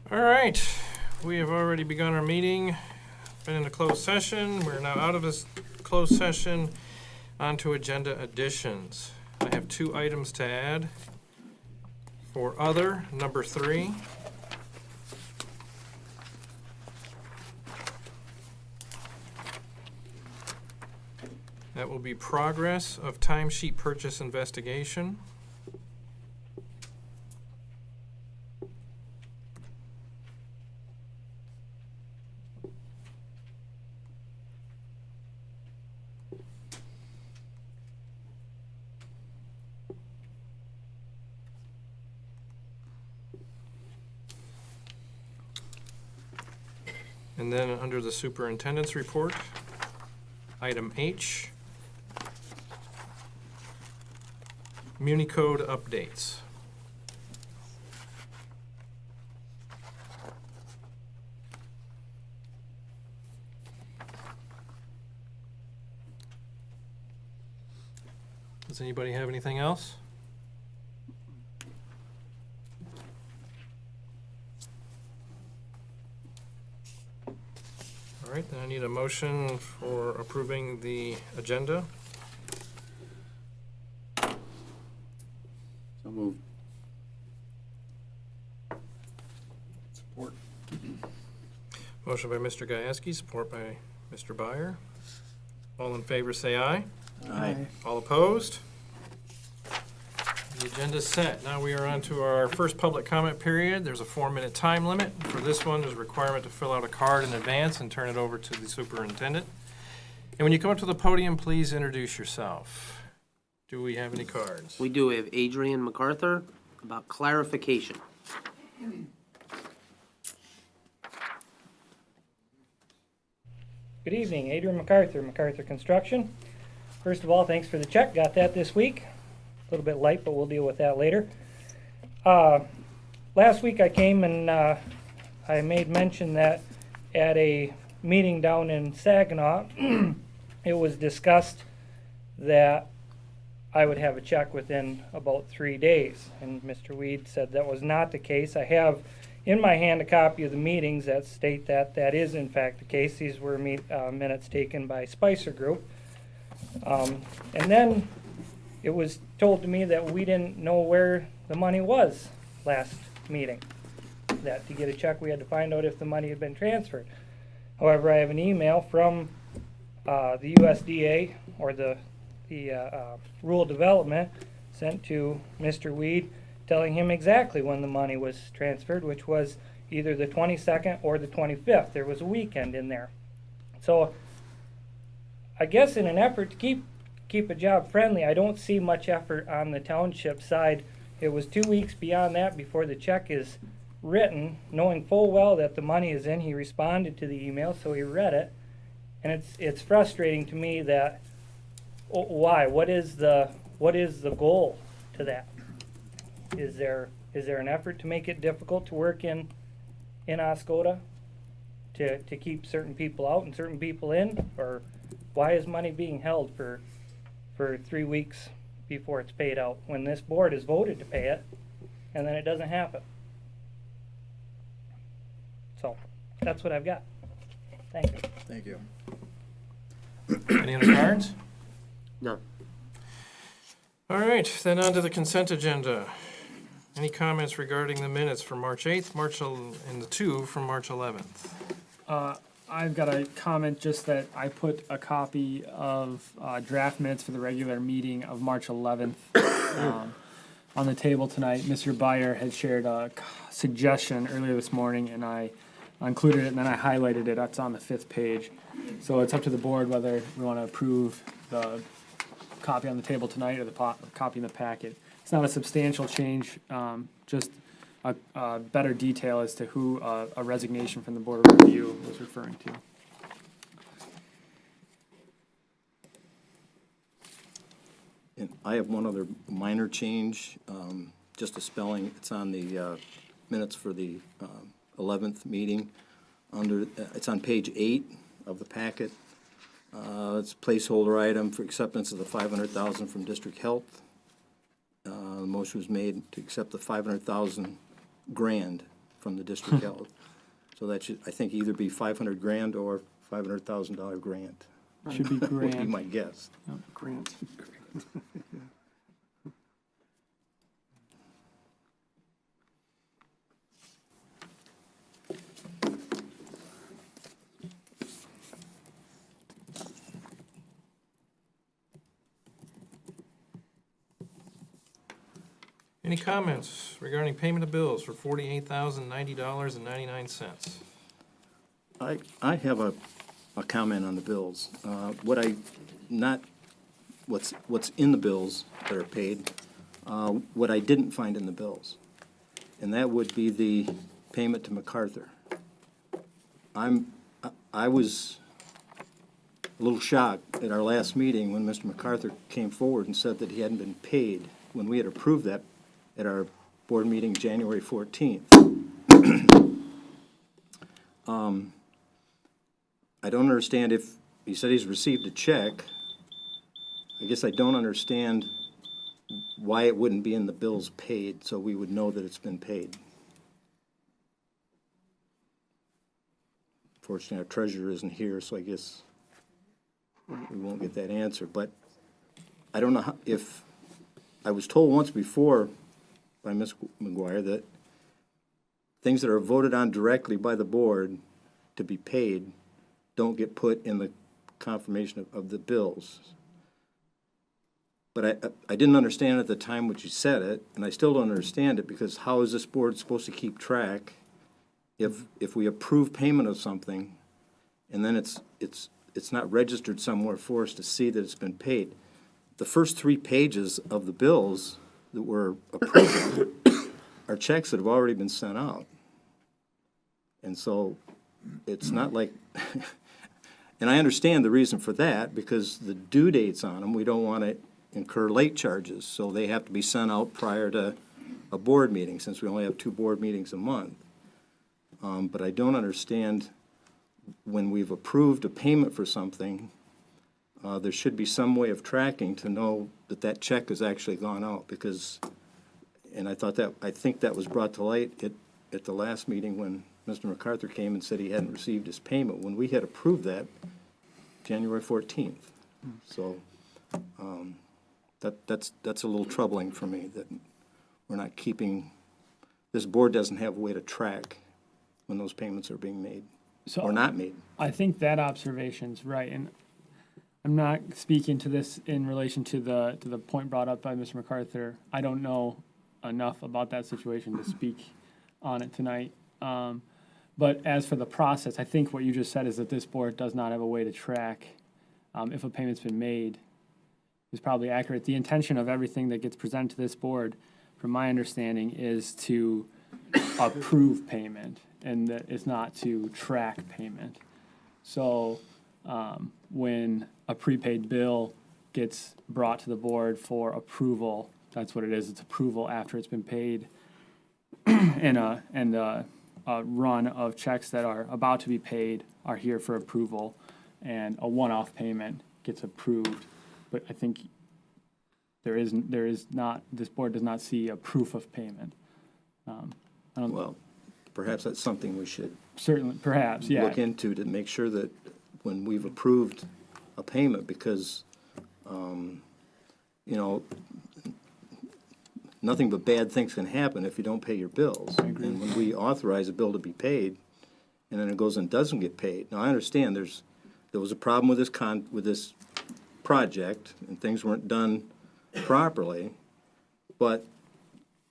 All right, we have already begun our meeting, been in a closed session. We're now out of this closed session, on to agenda additions. I have 2 items to add. For other, number 3. That will be progress of timesheet purchase investigation. And then under the superintendent's report, item H, Muni Code updates. Does anybody have anything else? All right, then I need a motion for approving the agenda. So moved. Support. Motion by Mr. Gajewski, support by Mr. Byer. All in favor say aye. Aye. All opposed? The agenda's set. Now we are on to our first public comment period. There's a 4-minute time limit. For this one, there's a requirement to fill out a card in advance and turn it over to the superintendent. And when you come up to the podium, please introduce yourself. Do we have any cards? We do have Adrian MacArthur about clarification. Good evening, Adrian MacArthur, MacArthur Construction. First of all, thanks for the check, got that this week. A little bit light, but we'll deal with that later. Last week I came and I made mention that at a meeting down in Saginaw, it was discussed that I would have a check within about 3 days. And Mr. Weed said that was not the case. I have in my hand a copy of the meetings that state that that is in fact the case. These were minutes taken by Spicer Group. And then it was told to me that we didn't know where the money was last meeting. That to get a check we had to find out if the money had been transferred. However, I have an email from the USDA or the Rural Development sent to Mr. Weed telling him exactly when the money was transferred, which was either the 22nd or the 25th. There was a weekend in there. So I guess in an effort to keep a job friendly, I don't see much effort on the township side. It was 2 weeks beyond that before the check is written, knowing full well that the money is in. He responded to the email, so he read it. And it's frustrating to me that why? What is the goal to that? Is there an effort to make it difficult to work in Oscoda? To keep certain people out and certain people in? Or why is money being held for 3 weeks before it's paid out when this board has voted to pay it and then it doesn't happen? So that's what I've got. Thank you. Thank you. Any other cards? No. All right, then on to the consent agenda. Any comments regarding the minutes for March 8th, and the 2 from March 11th? I've got a comment just that I put a copy of draft minutes for the regular meeting of March 11th on the table tonight. Mr. Byer had shared a suggestion earlier this morning, and I included it, and then I highlighted it. That's on the 5th page. So it's up to the board whether we want to approve the copy on the table tonight or the copy in the packet. It's not a substantial change, just a better detail as to who a resignation from the Board of Review was referring to. And I have one other minor change, just a spelling. It's on the minutes for the 11th meeting. It's on page 8 of the packet. It's a placeholder item for acceptance of the $500,000 from District Health. The motion was made to accept the $500,000 grand from the district held. So that should, I think, either be 500 grand or $500,000 grant, Should be would be grand. my guess. Grant. Any comments regarding payment of bills for $48,090.99? I have a comment on the bills. What's in the bills that are paid, what I didn't find in the bills, and that would be the payment to MacArthur. I was a little shocked at our last meeting when Mr. MacArthur came forward and said that he hadn't been paid, when we had approved that at our board meeting January 14th. I don't understand if, he said he's received a check. I guess I don't understand why it wouldn't be in the bills paid, so we would know that it's been paid. Fortunately, our treasurer isn't here, so I guess we won't get that answer. But I don't know if, I was told once before by Ms. McGuire that things that are voted on directly by the board to be paid don't get put in the confirmation of the bills. But I didn't understand at the time when you said it, and I still don't understand it, because how is this board supposed to keep track if we approve payment of something and then it's not registered somewhere for us to see that it's been paid? The first 3 pages of the bills that we're approving are checks that have already been sent out. And so it's not like, and I understand the reason for that, because the due dates on them, we don't want to incur late charges, so they have to be sent out prior to a board meeting, since we only have 2 board meetings a month. But I don't understand, when we've approved a payment for something, there should be some way of tracking to know that that check has actually gone out, because, and I think that was brought to light at the last meeting when Mr. MacArthur came and said he hadn't received his payment, when we had approved that January 14th. So, that's a little troubling for me, that we're not keeping, this board doesn't have a way to track when those payments are being made or not made. I think that observation's right, and I'm not speaking to this in relation to the point brought up by Mr. MacArthur. I don't know enough about that situation to speak on it tonight. But as for the process, I think what you just said is that this board does not have a way to track if a payment's been made is probably accurate. The intention of everything that gets presented to this board, from my understanding, is to approve payment, and that it's not to track payment. So when a prepaid bill gets brought to the board for approval, that's what it is. It's approval after it's been paid, and a run of checks that are about to be paid are here for approval, and a one-off payment gets approved. But I think there is not, this board does not see a proof of payment. Well, perhaps that's something we should Certainly, perhaps, yeah. look into, to make sure that when we've approved a payment, because, nothing but bad things can happen if you don't pay your bills. And when we authorize a bill to be paid, and then it goes and doesn't get paid. Now, I understand there was a problem with this project, and things weren't done properly, but,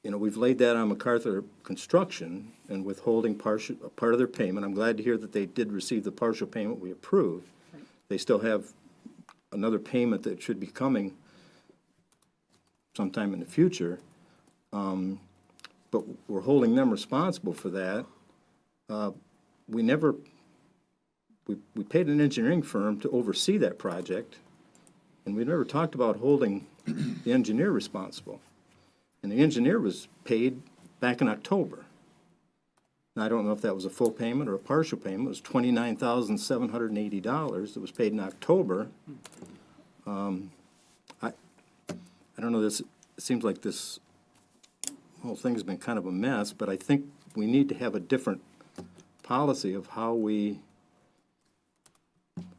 we've laid that on MacArthur Construction and withholding part of their payment. I'm glad to hear that they did receive the partial payment we approved. They still have another payment that should be coming sometime in the future. But we're holding them responsible for that. We paid an engineering firm to oversee that project, and we never talked about holding the engineer responsible. And the engineer was paid back in October. Now, I don't know if that was a full payment or a partial payment. It was $29,780 that was paid in October. I don't know, it seems like this whole thing has been kind of a mess, but I think we need to have a different policy of how we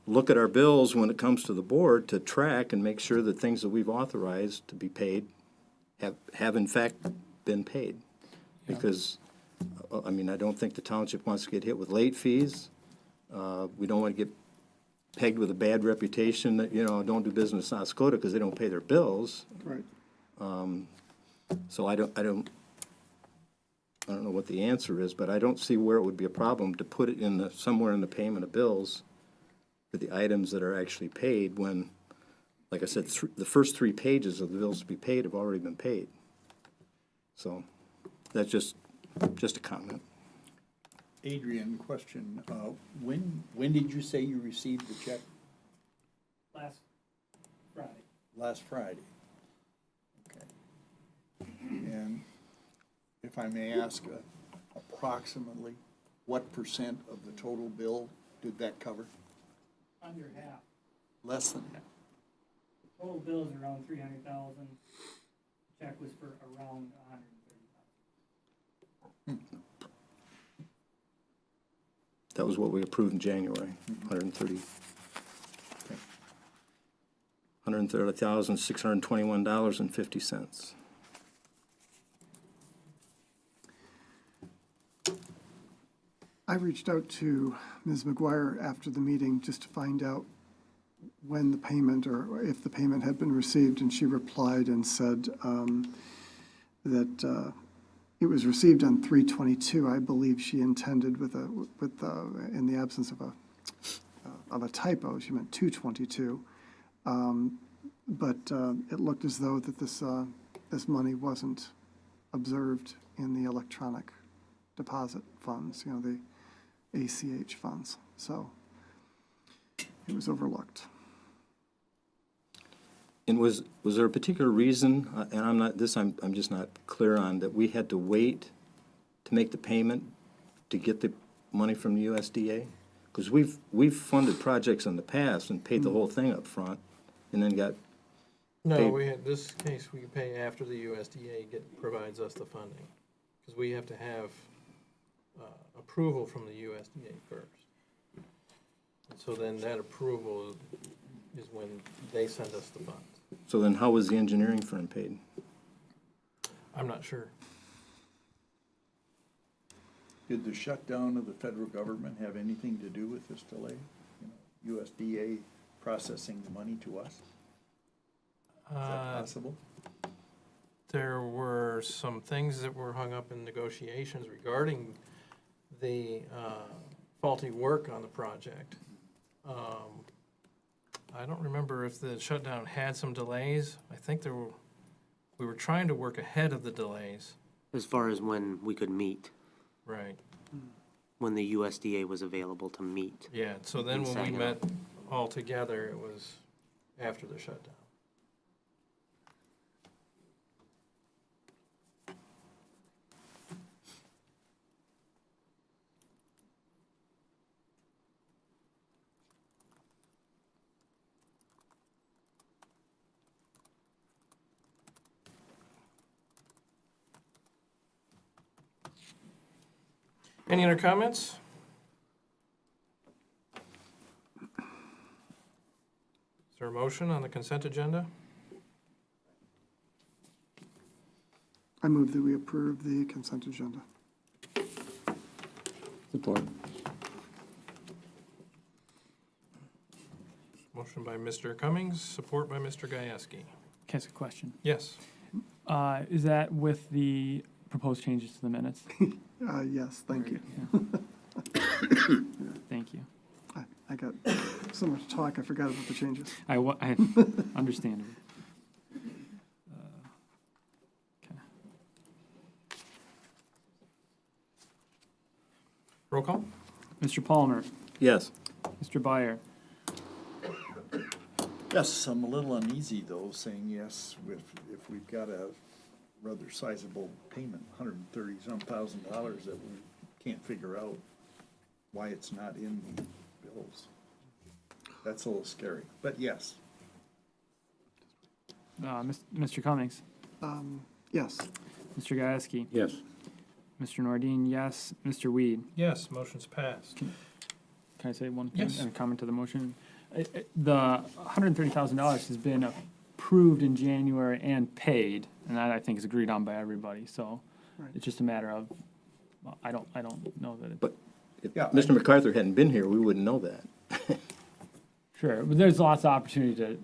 look at our bills when it comes to the board to track and make sure that things that we've authorized to be paid have in fact been paid. Because, I mean, I don't think the township wants to get hit with late fees. We don't want to get pegged with a bad reputation that, you know, don't do business in Oscoda because they don't pay their bills. Right. So I don't know what the answer is, but I don't see where it would be a problem to put it in somewhere in the payment of bills for the items that are actually paid when, like I said, the first 3 pages of the bills to be paid have already been paid. So that's just a comment. Adrian, question, when did you say you received the check? Last Friday. Last Friday. Okay. And if I may ask, approximately what percent of the total bill did that cover? Under half. Less than half. Total bill is around 300,000. Check was for around 130,000. That was what we approved in January, 130. $130,621.50. I reached out to Ms. McGuire after the meeting just to find out when the payment or if the payment had been received, and she replied and said that it was received on 3/22. I believe she intended in the absence of a typo, she meant 2/22. But it looked as though that this money wasn't observed in the electronic deposit funds, you know, the ACH funds. So it was overlooked. And was there a particular reason, and I'm just not clear on, that we had to wait to make the payment to get the money from the USDA? Because we've funded projects in the past and paid the whole thing up front, and then got, No, Pay- we had, this case, we pay after the USDA provides us the funding. Because we have to have approval from the USDA first. And so then that approval is when they send us the funds. so then how was the engineering firm paid? I'm not sure. Did the shutdown of the federal government have anything to do with this delay? You know, USDA processing the money to us? Is that possible? There were some things that were hung up in negotiations regarding the faulty work on the project. I don't remember if the shutdown had some delays. I think we were trying to work ahead of the delays. As far as when we could meet, Right. when the USDA was available to meet. Yeah, so then when we Saginaw. met all together, it was after the shutdown. Any other comments? Is there a motion on the consent agenda? I move that we approve the consent agenda. Support. Motion by Mr. Cummings, support by Mr. Gieske. Can I ask a question? Yes. Is that with the proposed changes to the minutes? Yes, thank you. Thank you. I got so much talk, I forgot about the changes. I understandable. Okay. Roll call? Mr. Palmer, Yes. Mr. Byer, Yes, I'm a little uneasy though, saying yes, if we've got a rather sizable payment, $130-some thousand that we can't figure out why it's not in the bills. That's a little scary, but yes. Mr. Cummings, Yes, Mr. Gieske, Yes. Mr. Nordine, yes. Mr. Weed, Yes, motion's passed. can I say one thing? Yes. And comment to the motion? The $130,000 has been approved in January and paid, and that I think is agreed on by everybody, so Right. it's just a matter of, well, I don't know that it. But if Yeah, Mr. MacArthur hadn't been here, we wouldn't know that. Sure, but there's lots of opportunity to,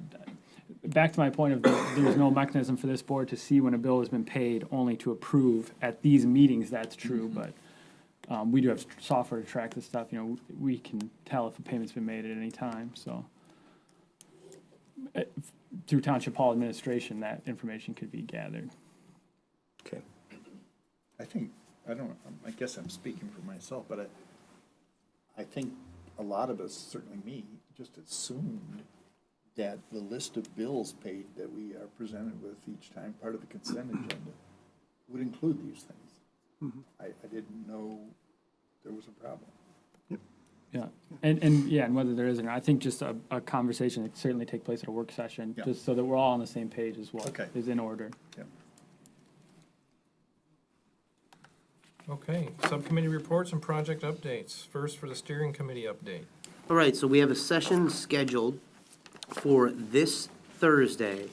back to my point of there's no mechanism for this board to see when a bill has been paid, only to approve at these meetings, that's true, but we do have software to track this stuff, we can tell if a payment's been made at any time, so. Through Township Hall administration, that information could be gathered. Okay. I guess I'm speaking for myself, but I think a lot of us, certainly me, just assumed that the list of bills paid that we are presented with each time, part of the consent agenda, would include these things. I didn't know there was a problem. Yeah, and whether there is or not, I think just a conversation that certainly take place at a work session, Yeah. just so that we're all on the same page as what Okay. is in order. Yeah. Okay, subcommittee reports and project updates. First for the steering committee update. All right, so we have a session scheduled for this Thursday,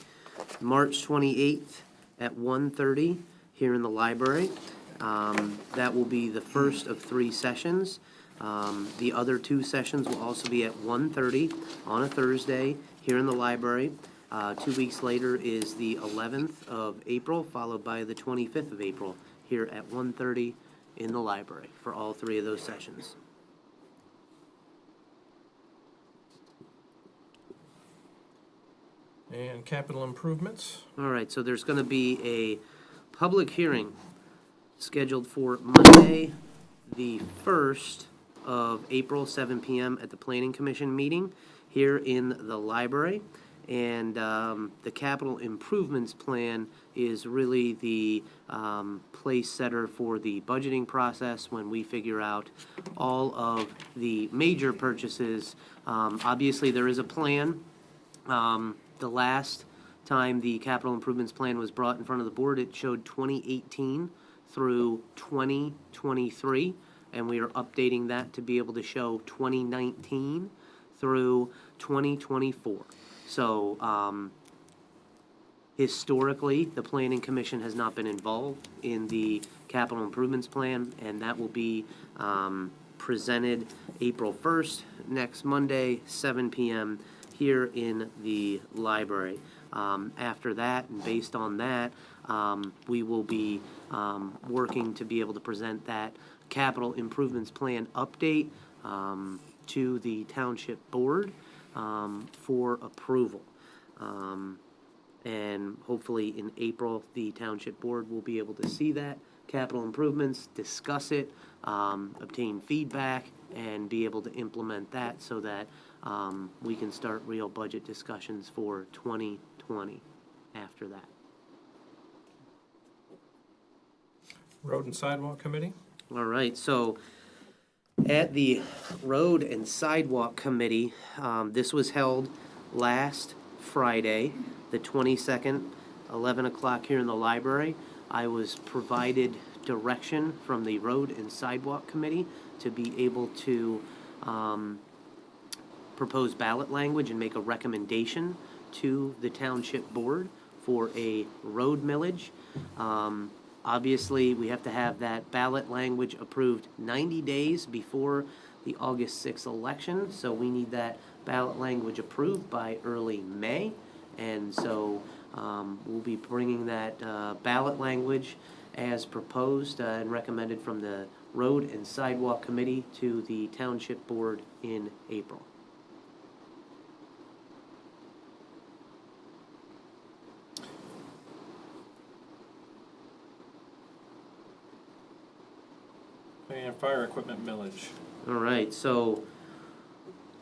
March 28th at 1:30 here in the library. That will be the first of 3 sessions. The other 2 sessions will also be at 1:30 on a Thursday here in the library. 2 weeks later is the 11th of April, followed by the 25th of April here at 1:30 in the library for all 3 of those sessions. And capital improvements. All right, so there's going to be a public hearing scheduled for Monday, the 1st of April, 7 p.m. at the Planning Commission meeting here in the library. And the capital improvements plan is really the place setter for the budgeting process when we figure out all of the major purchases. Obviously, there is a plan. The last time the capital improvements plan was brought in front of the board, it showed 2018 through 2023, and we are updating that to be able to show 2019 through 2024. So, historically, the Planning Commission has not been involved in the capital improvements plan, and that will be presented April 1st, next Monday, 7 p.m. here in the library. After that, and based on that, we will be working to be able to present that capital improvements plan update to the Township Board for approval. And hopefully in April, the Township Board will be able to see that capital improvements, discuss it, obtain feedback, and be able to implement that so that we can start real budget discussions for 2020 after that. Road and sidewalk committee. All right, so at the Road and Sidewalk Committee, this was held last Friday, the 22nd, 11 o'clock here in the library. I was provided direction from the Road and Sidewalk Committee to be able to propose ballot language and make a recommendation to the Township Board for a road millage. Obviously, we have to have that ballot language approved 90 days before the August 6th election, so we need that ballot language approved by early May. And so we'll be bringing that ballot language as proposed and recommended from the Road and Sidewalk Committee to the Township Board in April. And fire equipment millage. All right, so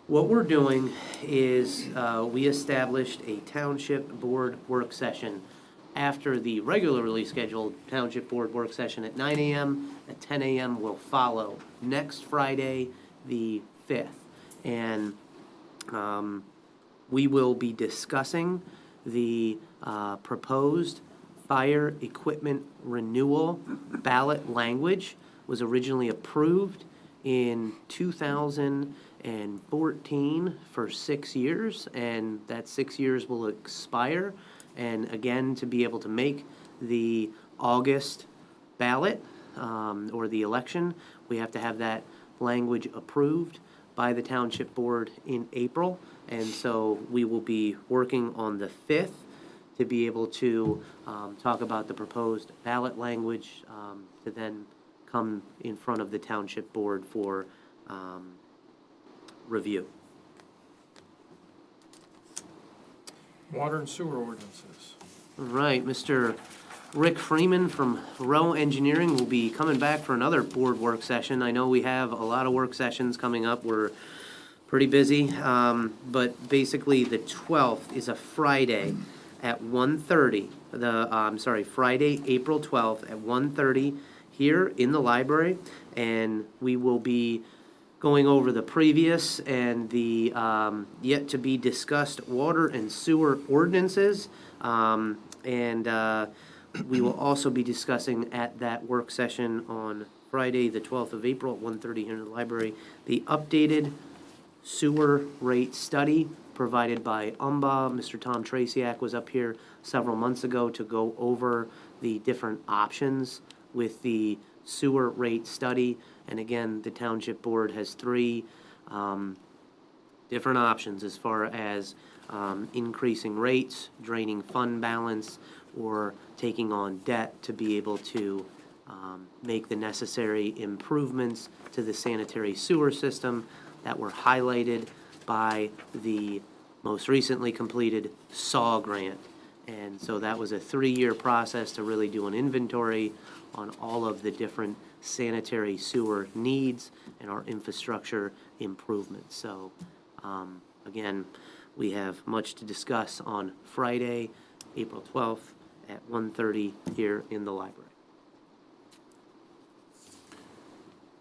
what we're doing is we established a Township Board work session after the regularly scheduled Township Board work session at 9 a.m. At 10 a.m. will follow next Friday, the 5th. And we will be discussing the proposed fire equipment renewal ballot language was originally approved in 2014 for 6 years, and that 6 years will expire. And again, to be able to make the August ballot, or the election, we have to have that language approved by the Township Board in April. And so we will be working on the 5th to be able to talk about the proposed ballot language, to then come in front of the Township Board for review. Water and sewer ordinances. All right, Mr. Rick Freeman from Rowe Engineering will be coming back for another board work session. I know we have a lot of work sessions coming up. We're pretty busy, but basically the 12th is a Friday at 1:30. Friday, April 12th at 1:30 here in the library, and we will be going over the previous and the yet to be discussed water and sewer ordinances, and we will also be discussing at that work session on Friday, the 12th of April at 1:30 here in the library, the updated sewer rate study provided by UMBA. Mr. Tom Traciak was up here several months ago to go over the different options with the sewer rate study. And again, the Township Board has 3 different options as far as increasing rates, draining fund balance, or taking on debt to be able to make the necessary improvements to the sanitary sewer system that were highlighted by the most recently completed SAW grant. And so that was a 3-year process to really do an inventory on all of the different sanitary sewer needs and our infrastructure improvements. So, again, we have much to discuss on Friday, April 12th at 1:30 here in the library.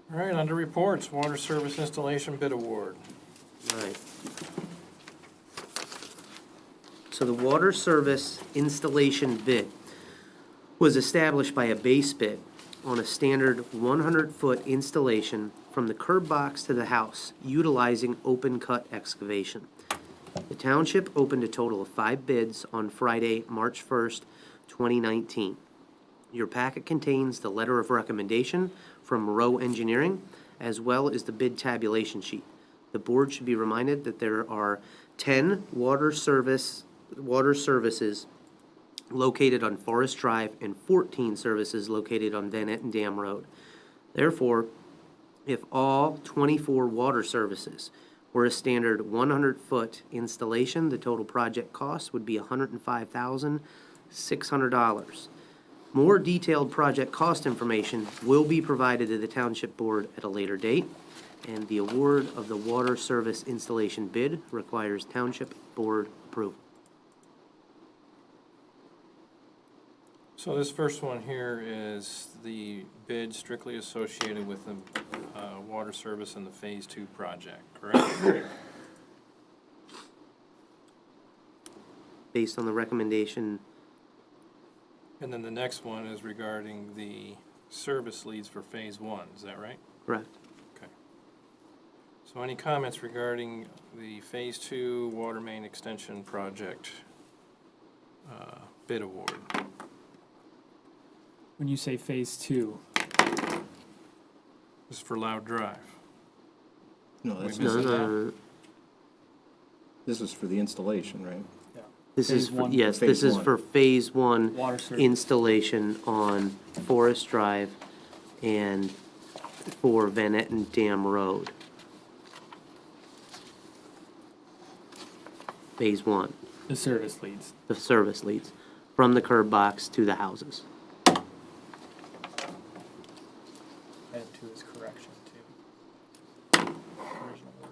All right, under reports, water service installation bid award. Right. So the water service installation bid was established by a base bid on a standard 100-foot installation from the curb box to the house, utilizing open cut excavation. The township opened a total of 5 bids on Friday, March 1st, 2019. Your packet contains the letter of recommendation from Rowe Engineering, as well as the bid tabulation sheet. The board should be reminded that there are 10 water services located on Forest Drive and 14 services located on Van Etten Dam Road. Therefore, if all 24 water services were a standard 100-foot installation, the total project cost would be $105,600. More detailed project cost information will be provided to the Township Board at a later date, and the award of the water service installation bid requires Township Board approval. So this first one here is the bid strictly associated with the water service in the Phase 2 project, correct? Based on the recommendation, And then the next one is regarding the service leads for Phase 1, is that right? correct. Okay. So any comments regarding the Phase 2 water main extension project bid award? When you say phase 2, This is for Loud Drive. No, that's, We missed that. this is for the installation, right? This is, Phase 1. yes, Phase this is 1. for Phase 1 water service. installation on Forest Drive and for Van Etten Dam Road. Phase 1, The service leads. the service leads, from the curb box to the houses. Add to his correction too. Original work.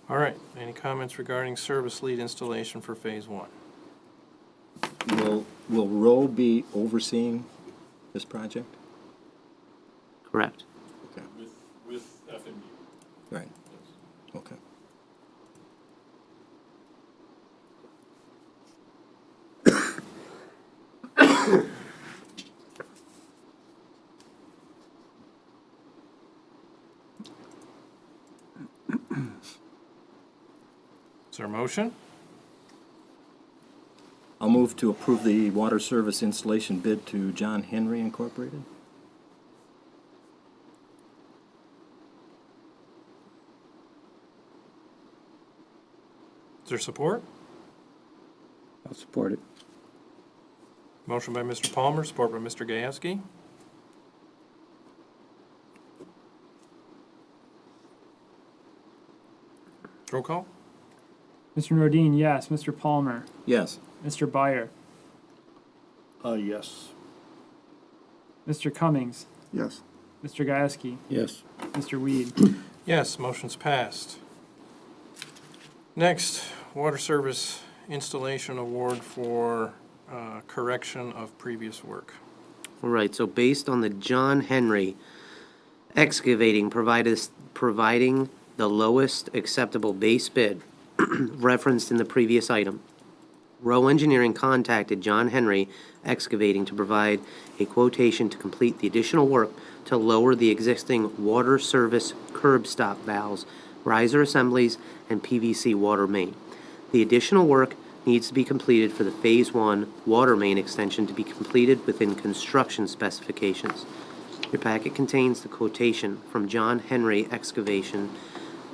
All right, any comments regarding service lead installation for Phase 1? Will Rowe be overseeing this project? Correct. Okay, With FMU. right, okay. Is there a motion? I'll move to approve the water service installation bid to John Henry Incorporated. Is there support? I'll support it. Motion by Mr. Palmer, support by Mr. Gieske. Roll call? Mr. Nordine, yes. Mr. Palmer, Yes. Mr. Byer, Yes. Mr. Cummings, Yes. Mr. Gieske, Yes. Mr. Weed. Yes, motion's passed. Next, water service installation award for correction of previous work. All right, so based on the John Henry excavating providing the lowest acceptable base bid referenced in the previous item, Rowe Engineering contacted John Henry Excavating to provide a quotation to complete the additional work to lower the existing water service curb stop valves, riser assemblies, and PVC water main. The additional work needs to be completed for the Phase 1 water main extension to be completed within construction specifications. Your packet contains the quotation from John Henry Excavation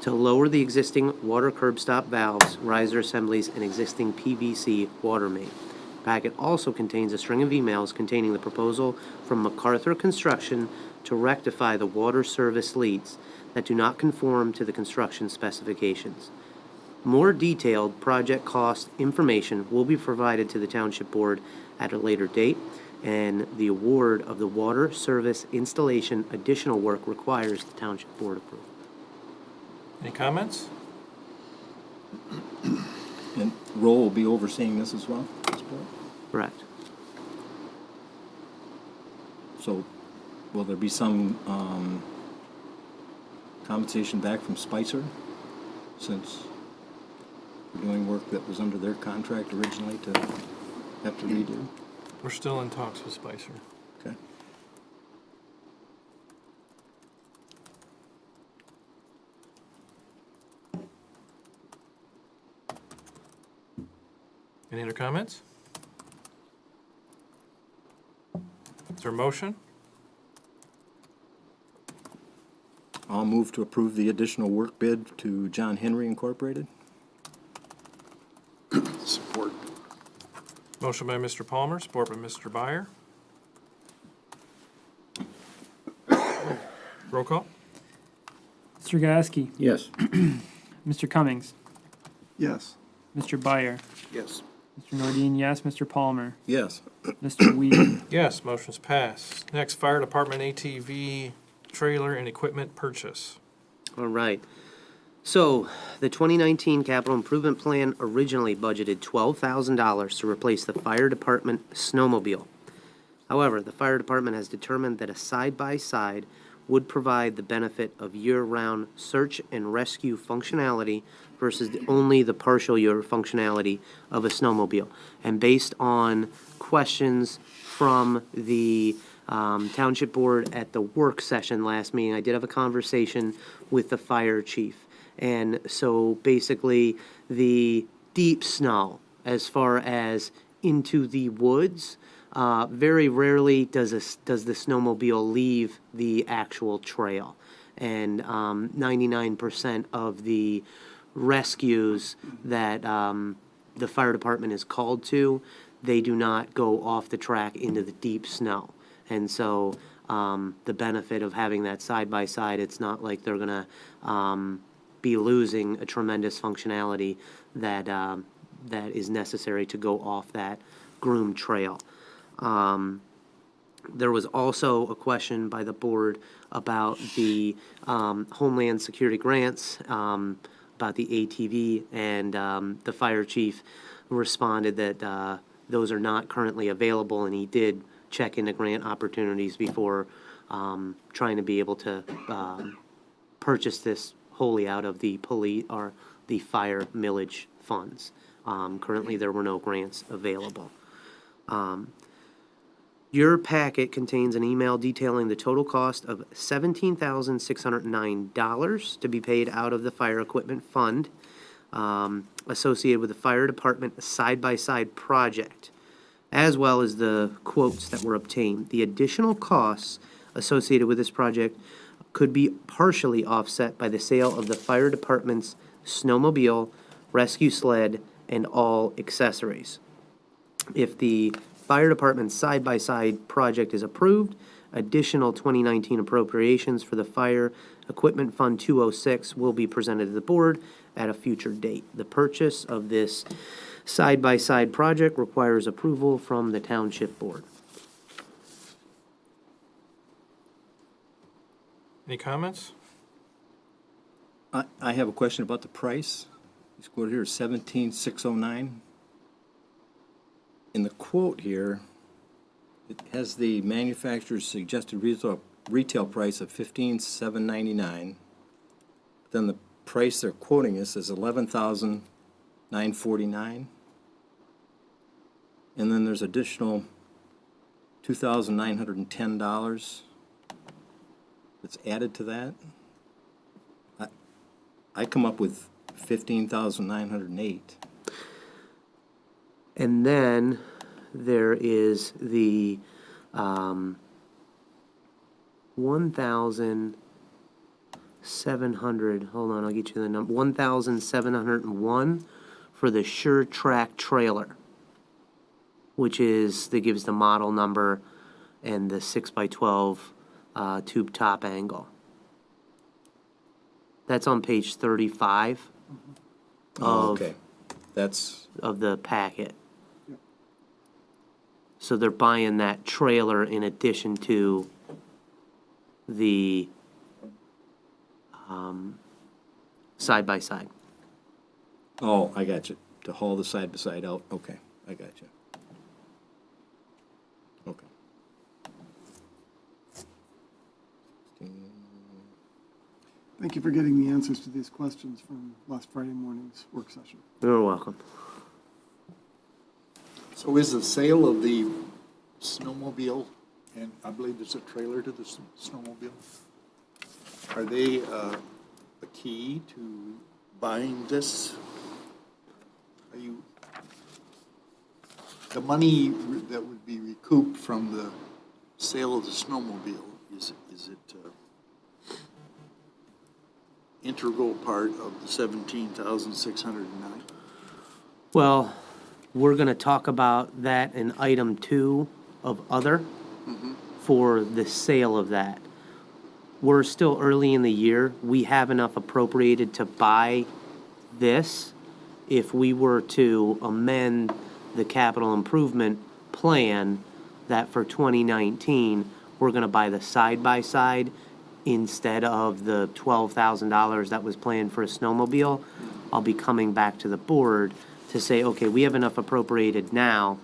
to lower the existing water curb stop valves, riser assemblies, and existing PVC water main. The packet also contains a string of emails containing the proposal from MacArthur Construction to rectify the water service leads that do not conform to the construction specifications. More detailed project cost information will be provided to the Township Board at a later date, and the award of the water service installation additional work requires the Township Board approval. Any comments? And Rowe will be overseeing this as well? this board? Correct. So will there be some compensation back from Spicer since we're doing work that was under their contract originally to have to redo? We're still in talks with Spicer. Okay. Any other comments? Is there a motion? I'll move to approve the additional work bid to John Henry Incorporated. Support. Motion by Mr. Palmer, support by Mr. Byer. Roll call? Mr. Gieske, Yes. Mr. Cummings, Yes. Mr. Byer, Yes. Mr. Nordine, yes. Mr. Palmer, Yes. Mr. Weed. Yes, motion's passed. Next, Fire Department ATV trailer and equipment purchase. All right. So, the 2019 capital improvement plan originally budgeted $12,000 to replace the fire department snowmobile. However, the fire department has determined that a side-by-side would provide the benefit of year-round search and rescue functionality versus only the partial year functionality of a snowmobile. And based on questions from the Township Board at the work session last meeting, I did have a conversation with the fire chief. And so basically, the deep snow, as far as into the woods, very rarely does the snowmobile leave the actual trail. And 99% of the rescues that the fire department is called to, they do not go off the track into the deep snow. And so the benefit of having that side-by-side, it's not like they're going to be losing a tremendous functionality that that is necessary to go off that groomed trail. There was also a question by the board about the Homeland Security grants, about the ATV, and the fire chief responded that those are not currently available, and he did check into grant opportunities before trying to be able to purchase this wholly out of the police or the fire millage funds. Currently, there were no grants available. Your packet contains an email detailing the total cost of $17,609 to be paid out of the fire equipment fund. associated with the fire department side-by-side project, as well as the quotes that were obtained. The additional costs associated with this project could be partially offset by the sale of the fire department's snowmobile, rescue sled, and all accessories. If the fire department's side-by-side project is approved, additional 2019 appropriations for the Fire Equipment Fund 206 will be presented to the board at a future date. The purchase of this side-by-side project requires approval from the Township Board. Any comments? I have a question about the price. It's quoted here, 17,609. In the quote here, it has the manufacturer's suggested retail price of 15,799. Then the price they're quoting us is 11,949. And then there's additional $2,910 that's added to that. I come up with 15,908. And then there is the 1,700, hold on, I'll get you the number, 1,701 for the Sure Track trailer, which that gives the model number and the 6x12 tube top angle. That's on page 35 Oh, of, okay. That's, of the packet. So they're buying that trailer in addition to the side-by-side. oh, I got you. To haul the side-by-side out. Okay, I got you. Okay. Thank you for getting the answers to these questions from last Friday morning's work session. You're welcome. So is the sale of the snowmobile, and I believe there's a trailer to the snowmobile, are they a key to buying this? Are you, the money that would be recouped from the sale of the snowmobile, is it integral part of the 17,609? Well, we're gonna talk about that in item 2 of other for the sale of that. We're still early in the year. We have enough appropriated to buy this. If we were to amend the capital improvement plan, that for 2019, we're gonna buy the side-by-side instead of the $12,000 that was planned for a snowmobile. I'll be coming back to the board to say, okay, we have enough appropriated now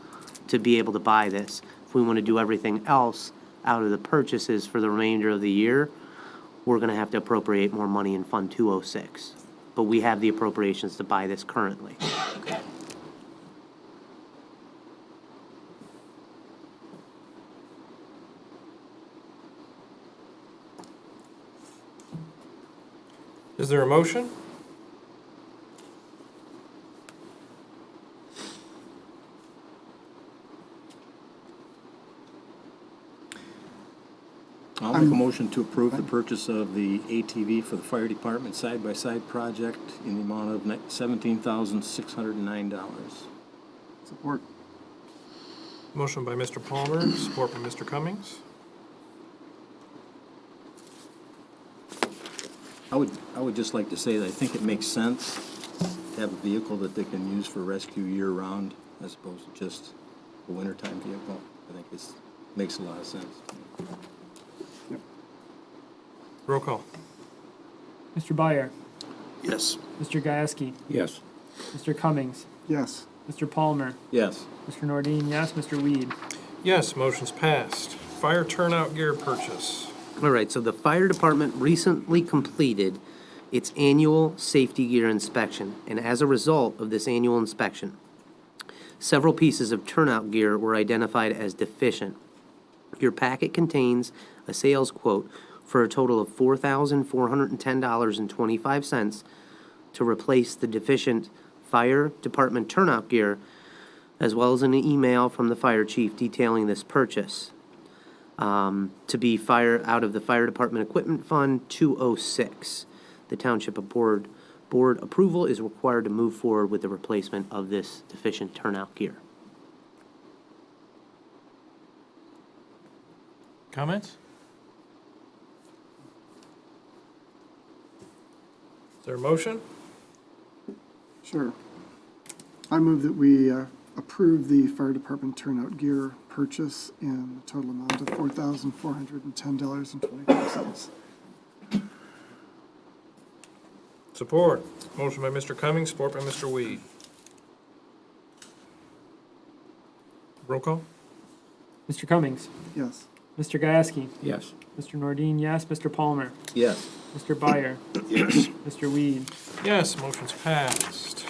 to be able to buy this. If we want to do everything else out of the purchases for the remainder of the year, we're going to have to appropriate more money in Fund 206. But we have the appropriations to buy this currently. Is there a motion? I'll make a motion to approve the purchase of the ATV for the fire department side-by-side project in the amount of $17,609. Support. Motion by Mr. Palmer, support by Mr. Cummings. I would just like to say that I think it makes sense to have a vehicle that they can use for rescue year-round as opposed to just a wintertime vehicle. I think it makes a lot of sense. Roll call. Mr. Byer, Yes. Mr. Gieske, Yes. Mr. Cummings, Yes. Mr. Palmer, Yes. Mr. Nordine, yes, Mr. Weed. Yes, motion's passed. Fire turnout gear purchase. All right, so the fire department recently completed its annual safety gear inspection, and as a result of this annual inspection, several pieces of turnout gear were identified as deficient. Your packet contains a sales quote for a total of $4,410.25 to replace the deficient fire department turnout gear, as well as an email from the fire chief detailing this purchase to be out of the Fire Department Equipment Fund 206. The Township Board approval is required to move forward with the replacement of this deficient turnout gear. Comments? Is there a motion? Sure. I move that we approve the fire department turnout gear purchase in a total amount of $4,410.25. Support. Motion by Mr. Cummings, support by Mr. Weed. Roll call? Mr. Cummings, Yes. Mr. Gieske, Yes. Mr. Nordine, yes. Mr. Palmer, Yes. Mr. Byer, Yes. Mr. Weed. Yes, motion's passed.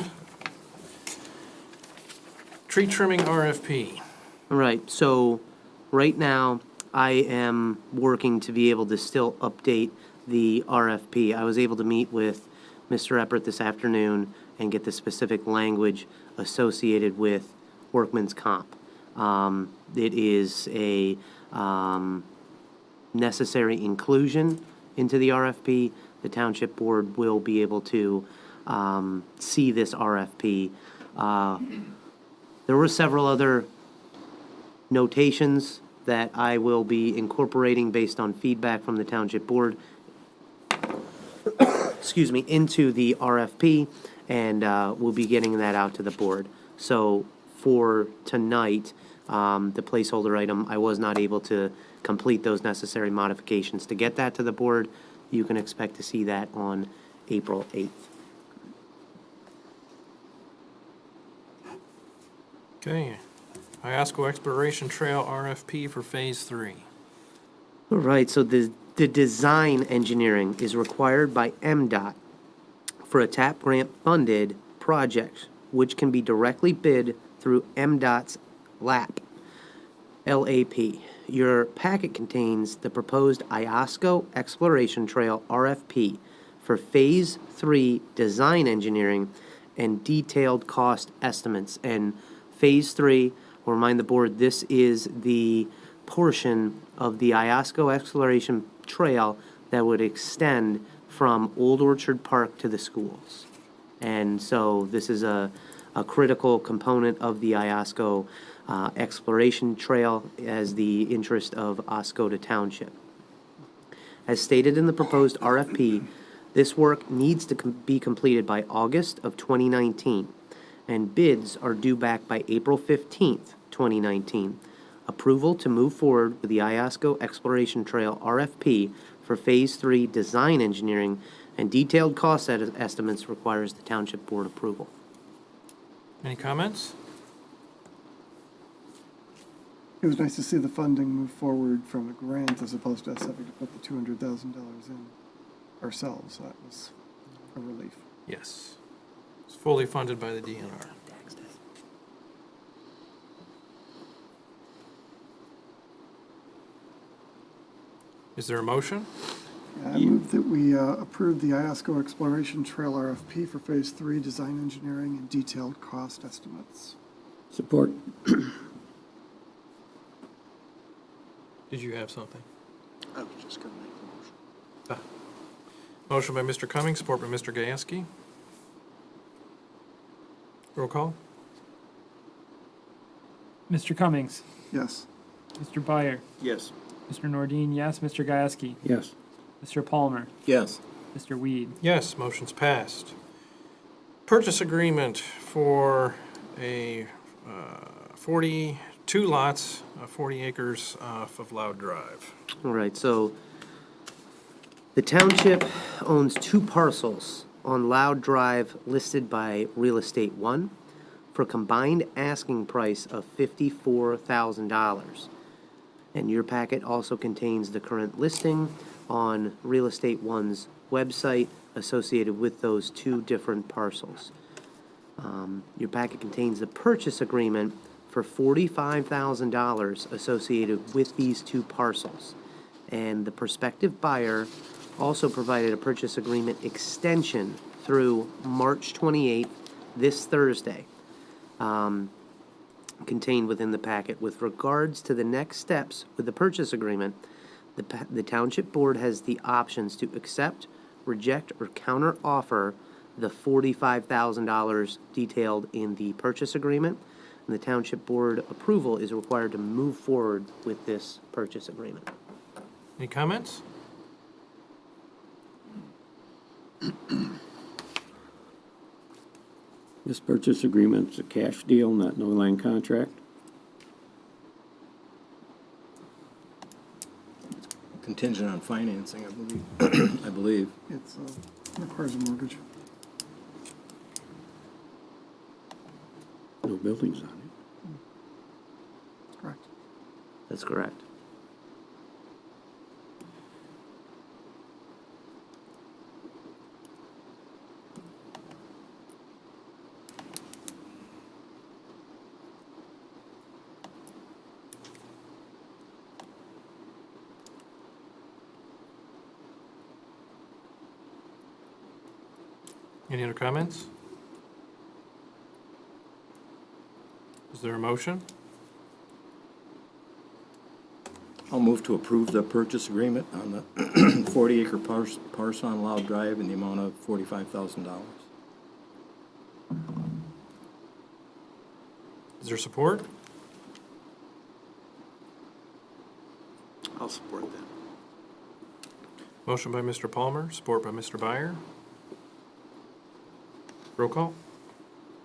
Tree trimming RFP. All right, so right now, I am working to be able to still update the RFP. I was able to meet with Mr. Eppert this afternoon and get the specific language associated with workman's comp. It is a necessary inclusion into the RFP. The Township Board will be able to see this RFP. There were several other notations that I will be incorporating based on feedback from the Township Board, excuse me, into the RFP, and we'll be getting that out to the board. So for tonight, the placeholder item, I was not able to complete those necessary modifications to get that to the board. You can expect to see that on April 8th. Okay. Iosco Exploration Trail RFP for Phase 3. All right, so the design engineering is required by MDOT for a TAP grant-funded project, which can be directly bid through MDOT's LAP. Your packet contains the proposed Iosco Exploration Trail RFP for Phase 3 design engineering and detailed cost estimates. And Phase 3, I'll remind the board, this is the portion of the Iosco Exploration Trail that would extend from Old Orchard Park to the schools. And so this is a critical component of the Iosco Exploration Trail as the interest of Oscoda Township. As stated in the proposed RFP, this work needs to be completed by August of 2019, and bids are due back by April 15th, 2019. Approval to move forward with the Iosco Exploration Trail RFP for Phase 3 design engineering and detailed cost estimates requires the Township Board approval. Any comments? It was nice to see the funding move forward from a grant as opposed to us having to put the $200,000 in ourselves. That was a relief. Yes. It's fully funded by the DNR. Is there a motion? I move that we approve the Iosco Exploration Trail RFP for Phase 3 design engineering and detailed cost estimates. Support. Did you have something? I was just gonna make the motion. Motion by Mr. Cummings, support by Mr. Gieske. Roll call? Mr. Cummings, Yes. Mr. Byer, Yes. Mr. Nordine, yes. Mr. Gieske, Yes. Mr. Palmer, Yes. Mr. Weed. Yes, motion's passed. Purchase agreement for a 42 lots, 40 acres off of Loud Drive. All right, so the township owns 2 parcels on Loud Drive listed by Real Estate One for a combined asking price of $54,000. And your packet also contains the current listing on Real Estate One's website associated with those 2 different parcels. Your packet contains the purchase agreement for $45,000 associated with these 2 parcels. And the prospective buyer also provided a purchase agreement extension through March 28th, this Thursday, contained within the packet. With regards to the next steps with the purchase agreement, the Township Board has the options to accept, reject, or counter-offer the $45,000 detailed in the purchase agreement. And the Township Board approval is required to move forward with this purchase agreement. Any comments? This purchase agreement's a cash deal, not no land contract. Contingent on financing, I believe. I believe. It's, requires a mortgage. No buildings on it. That's correct. That's correct. Any other comments? Is there a motion? I'll move to approve the purchase agreement on the 40-acre parcel on Loud Drive in the amount of $45,000. Is there support? I'll support that. Motion by Mr. Palmer, support by Mr. Byer. Roll call?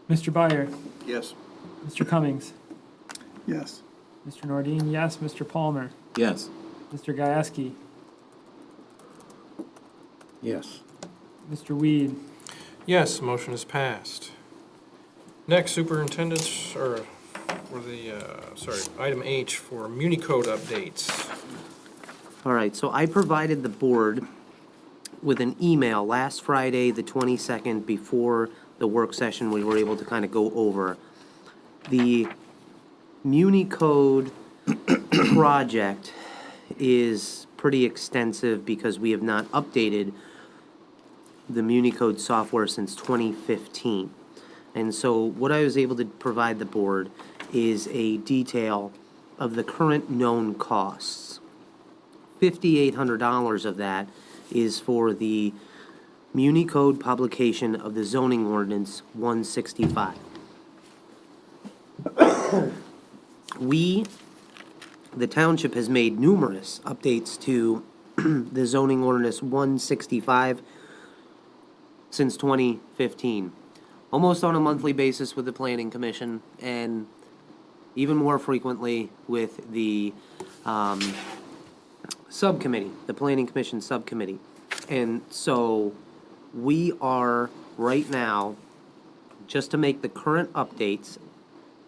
Mr. Byer, Yes. Mr. Cummings, Yes. Mr. Nordine, yes, Mr. Palmer, Yes. Mr. Gieske, Yes. Mr. Weed, Yes, motion is passed. Next, superintendent's, or for the, item H for Muni Code updates. All right, so I provided the board with an email last Friday, the 22nd, before the work session. We were able to kind of go over the Muni Code project is pretty extensive because we have not updated the Muni Code software since 2015. And so what I was able to provide the board is a detail of the current known costs. $5,800 of that is for the Muni Code publication of the zoning ordinance 165. The township has made numerous updates to the zoning ordinance 165 since 2015, almost on a monthly basis with the planning commission, and even more frequently with the subcommittee, the planning commission subcommittee. And so we are right now, just to make the current updates,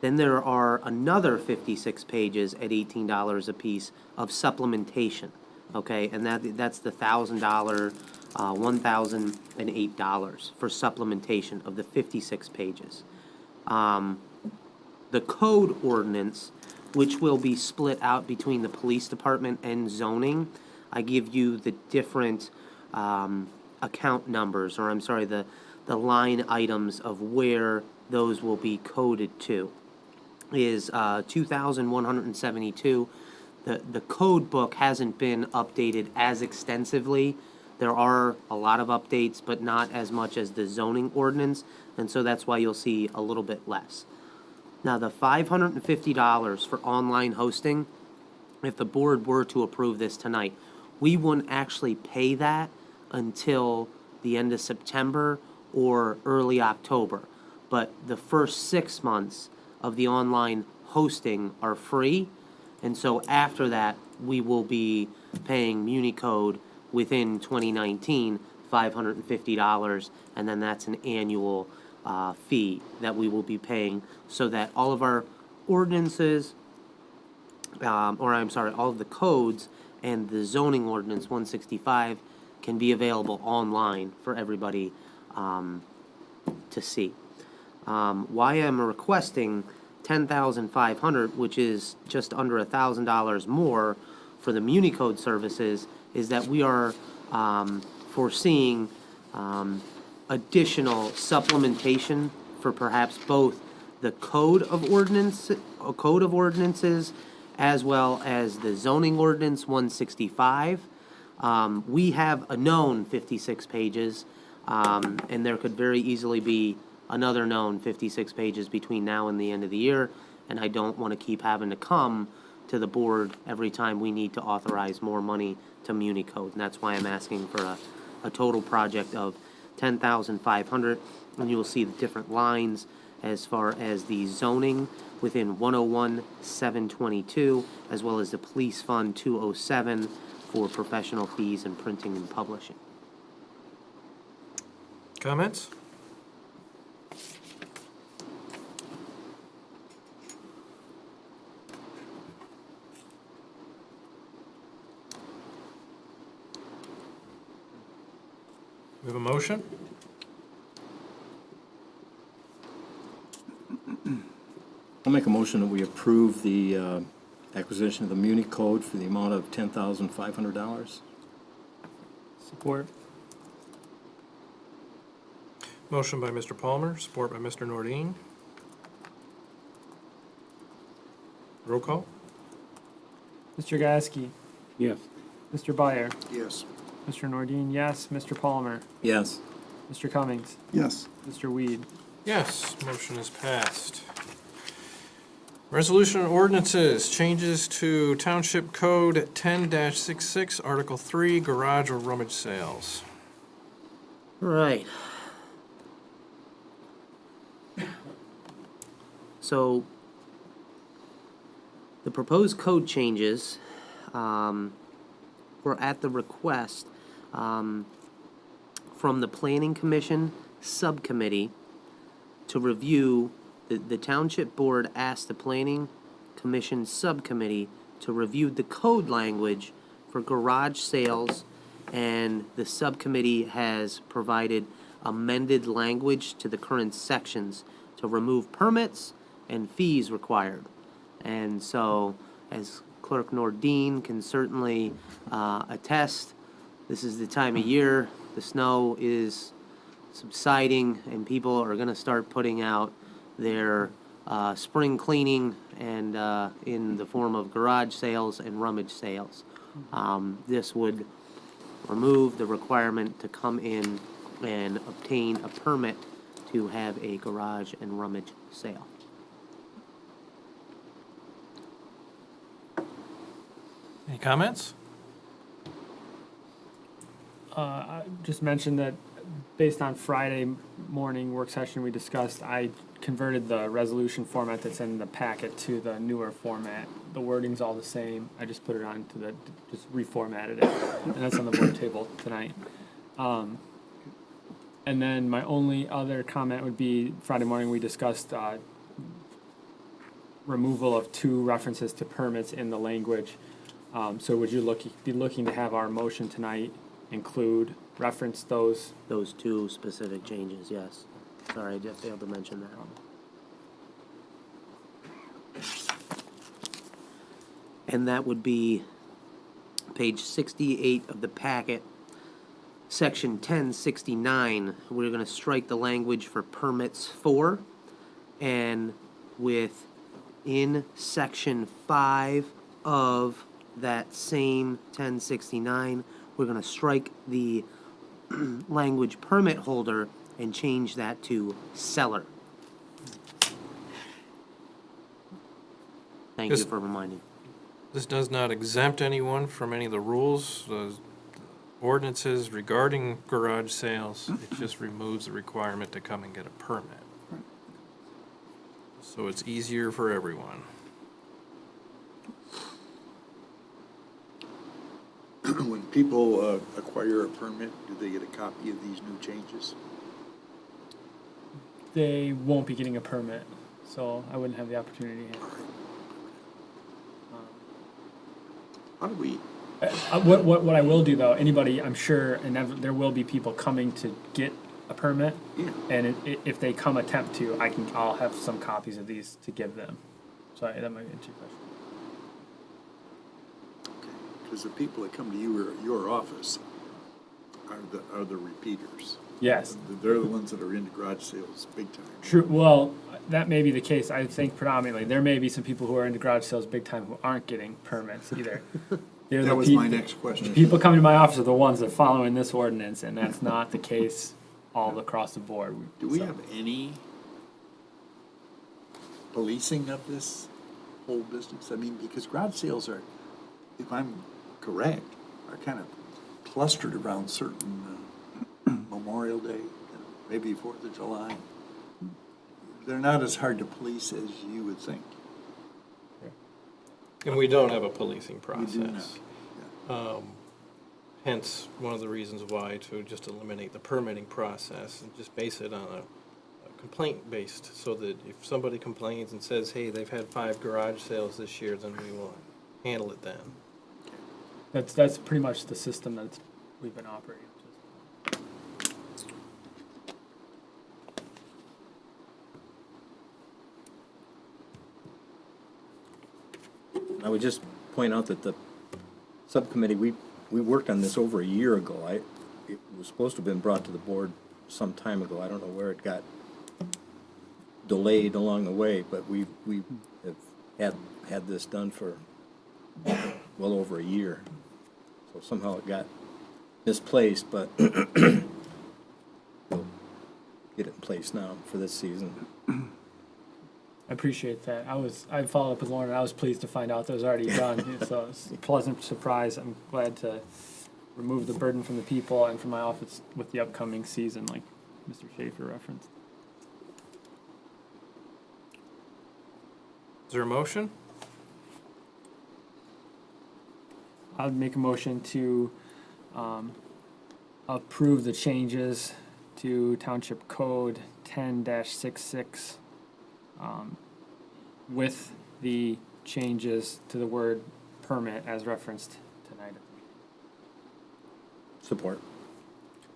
then there are another 56 pages at $18 a piece of supplementation, okay? And that's the $1,000, $1,008 for supplementation of the 56 pages. The code ordinance, which will be split out between the police department and zoning, I give you the different account numbers, or I'm sorry, the line items of where those will be coded to, is 2,172. The code book hasn't been updated as extensively. There are a lot of updates, but not as much as the zoning ordinance, and so that's why you'll see a little bit less. Now, the $550 for online hosting, if the board were to approve this tonight, we wouldn't actually pay that until the end of September or early October. But the first 6 months of the online hosting are free, and so after that, we will be paying Muni Code within 2019, $550, and then that's an annual fee that we will be paying, so that all of our ordinances, all of the codes and the zoning ordinance 165 can be available online for everybody to see. Why I'm requesting $10,500, which is just under $1,000 more for the Muni Code services, is that we are foreseeing a additional supplementation for perhaps both the code of ordinances as well as the zoning ordinance 165. We have a known 56 pages, and there could very easily be another known 56 pages between now and the end of the year, and I don't want to keep having to come to the board every time we need to authorize more money to Muni Code, and that's why I'm asking for a total project of $10,500, and you will see the different lines as far as the zoning within 101-722, as well as the police fund 207 for professional fees and printing and publishing. Comments? We have a motion? I'll make a motion that we approve the acquisition of the Muni Code for the amount of $10,500. Support. Motion by Mr. Palmer, support by Mr. Nordine. Roll call? Mr. Gasky, Yes. Mr. Byer, Yes. Mr. Nordine, yes. Mr. Palmer, Yes. Mr. Cummings, Yes. Mr. Weed. Yes, motion is passed. Resolution and ordinances, changes to Township Code 10-66, Article 3, garage or rummage sales. Right. So, the proposed code changes were at the request from the Planning Commission Subcommittee to review. The Township Board asked the Planning Commission Subcommittee to review the code language for garage sales, and the subcommittee has provided amended language to the current sections to remove permits and fees required. And so, as Clerk Nordine can certainly attest, this is the time of year, the snow is subsiding, and people are gonna start putting out their spring cleaning and in the form of garage sales and rummage sales. This would remove the requirement to come in and obtain a permit to have a garage and rummage sale. Any comments? I just mentioned that based on Friday morning work session we discussed, I converted the resolution format that's in the packet to the newer format. The wording's all the same. I just put it onto just reformatted it, and that's on the board table tonight. And then my only other comment would be Friday morning we discussed removal of 2 references to permits in the language. So would you be looking to have our motion tonight include, reference those? Those 2 specific changes, yes. Sorry, I just failed to mention that. And that would be page 68 of the packet, section 1069. We're going to strike the language for permits for, and within section 5 of that same 1069, we're going to strike the language permit holder and change that to seller. Thank you Yes. for reminding. This does not exempt anyone from any of the rules, ordinances regarding garage sales. It just removes the requirement to come and get a permit. So it's easier for everyone. When people acquire a permit, do they get a copy of these new changes? They won't be getting a permit, so I wouldn't have the opportunity. How do we, What I will do though, anybody, I'm sure, and there will be people coming to get a permit, yeah, and if they come attempt to, I'll have some copies of these to give them. Sorry, that might answer your question. because the people that come to you or your office are the repeaters. Yes. They're the ones that are into garage sales big time. True, well, that may be the case, I think predominantly. There may be some people who are into garage sales big time who aren't getting permits either. They're the That was peop- my next question. People coming to my office are the ones that are following this ordinance, and that's not the case all across the board. Do we So- have any policing of this whole business? I mean, because garage sales are, if I'm correct, are kind of clustered around certain Memorial Day, maybe 4th of July. They're not as hard to police as you would think. And we don't have a policing We do not. process. Hence, one of the reasons why to just eliminate the permitting process and just base it on a complaint-based, so that if somebody complains and says, hey, they've had 5 garage sales this year, then we will handle it then. That's pretty much the system that we've been operating. I would just point out that the subcommittee, we worked on this over a year ago. It was supposed to have been brought to the board some time ago. I don't know where it got delayed along the way, but we have had this done for well over a year. So somehow it got misplaced, but we'll get it in place now for this season. I appreciate that. I followed up with Lauren, and I was pleased to find out that it was already done. So it's a pleasant surprise. I'm glad to remove the burden from the people and from my office with the upcoming season, like Mr. Schaefer referenced. Is there a motion? I'd make a motion to approve the changes to Township Code 10-66 with the changes to the word permit as referenced tonight. Support.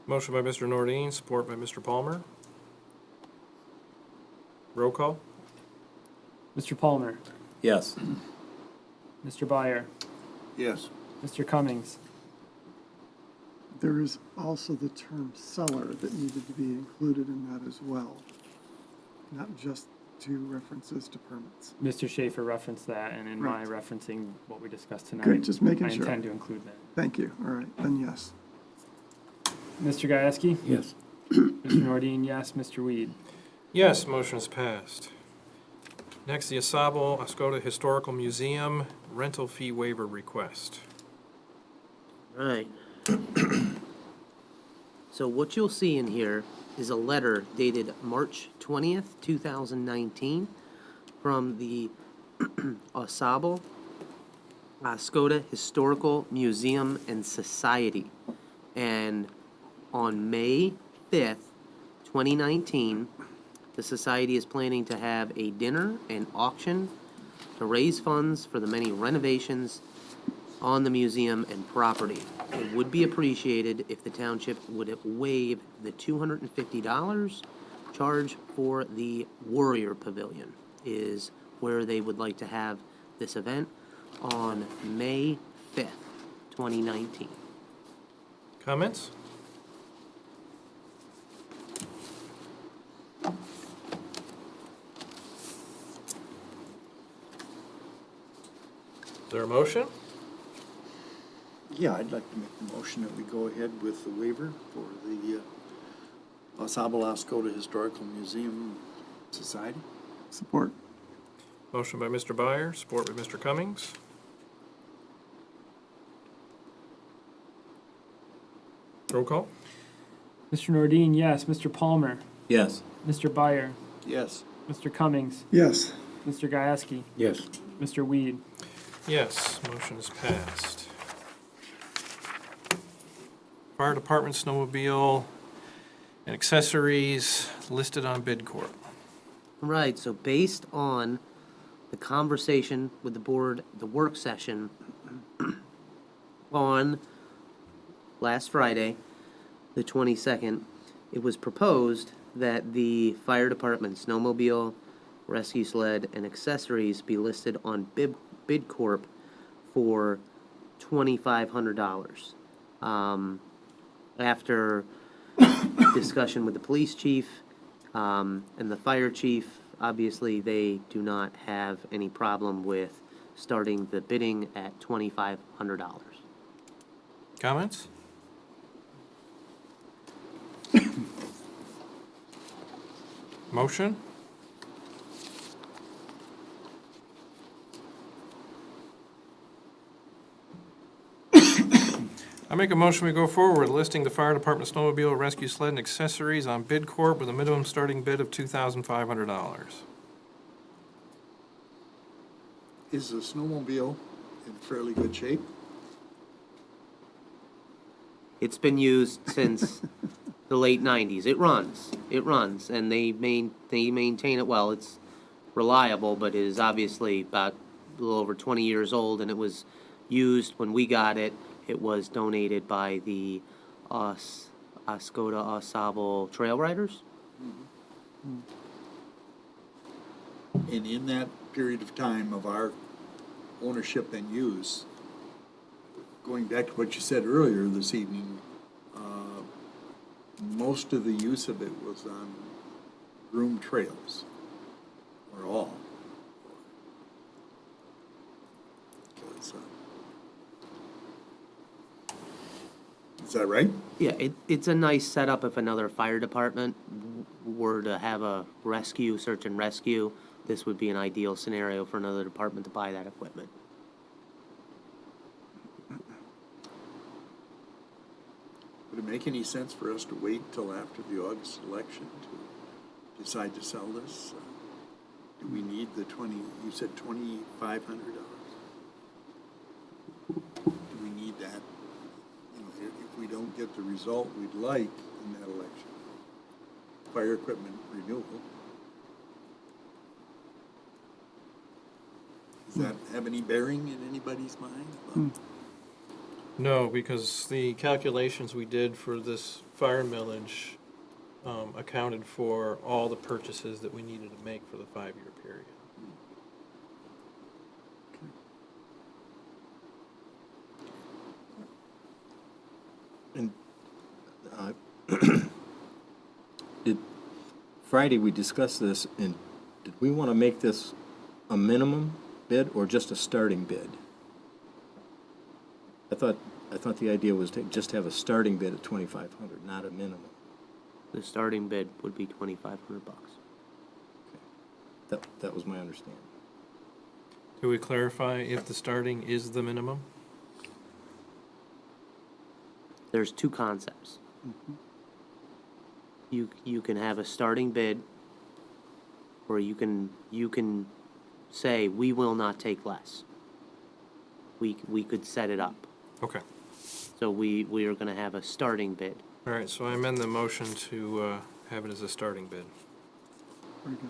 Motion by Mr. Nordine, support by Mr. Palmer. Roll call? Mr. Palmer, Yes. Mr. Byer, Yes. Mr. Cummings, There is also the term seller that needed to be included in that as well, not just 2 references to permits. Mr. Schaefer referenced that, and in my Right. referencing what we discussed tonight, Good, just making I sure. intend to include that. Thank you. All right, then yes. Mr. Gieske? Yes. Mr. Nordine, yes. Mr. Weed? Yes, motion is passed. Next, the Oscoda Historical Museum rental fee waiver request. Right. So what you'll see in here is a letter dated March 20th, 2019 from the Oscoda Historical Museum and Society. And on May 5th, 2019, the Society is planning to have a dinner and auction to raise funds for the many renovations on the museum and property. It would be appreciated if the township would waive the $250 charge for the Warrior Pavilion, is where they would like to have this event on May 5th, 2019. Comments? Is there a motion? Yeah, I'd like to make the motion that we go ahead with the waiver for the Oscoda Historical Museum Society. Support. Motion by Mr. Byer, support by Mr. Cummings. Roll call? Mr. Nordine, yes. Mr. Palmer? Yes. Mr. Byer? Yes. Mr. Cummings? Yes. Mr. Gieske? Yes. Mr. Weed? Yes, motion is passed. Fire Department snowmobile and accessories listed on bid corp. Right, so based on the conversation with the board, the work session on last Friday, the 22nd, it was proposed that the fire department snowmobile, rescue sled, and accessories be listed on bid corp for $2,500. After discussion with the police chief and the fire chief. Obviously, they do not have any problem with starting the bidding at $2,500. Comments? Motion? I make a motion we go forward listing the fire department snowmobile rescue sled and accessories on bid corp with a minimum starting bid of $2,500. Is the snowmobile in fairly good shape? It's been used since the late '90s. It runs, and they maintain it well. It's reliable, but it is obviously about a little over 20 years old, and it was used when we got it. It was donated by the Oscoda Osable Trail Riders. And in that period of time of our ownership and use, going back to what you said earlier this evening, most of the use of it was on groomed trails, or all. 'Cause, is that right? Yeah, it's a nice setup if another fire department were to have a rescue, search and rescue. This would be an ideal scenario for another department to buy that equipment. Would it make any sense for us to wait till after the August election to decide to sell this? Do we need the you said $2,500? Do we need that? You know, if we don't get the result we'd like in that election, fire equipment renewal, does that have any bearing in anybody's mind? No, because the calculations we did for this fire millage accounted for all the purchases that we needed to make for the 5-year period. And Friday, we discussed this, and did we want to make this a minimum bid or just a starting bid? I thought the idea was to just have a starting bid at $2,500, not a minimum. The starting bid would be $2,500. That was my understanding. Do we clarify if the starting is the minimum? There's two concepts. You can have a starting bid, or you can say we will not take less. We could set it up. Okay. So we are going to have a starting bid. All right, so I amend the motion to have it as a starting bid. Very good.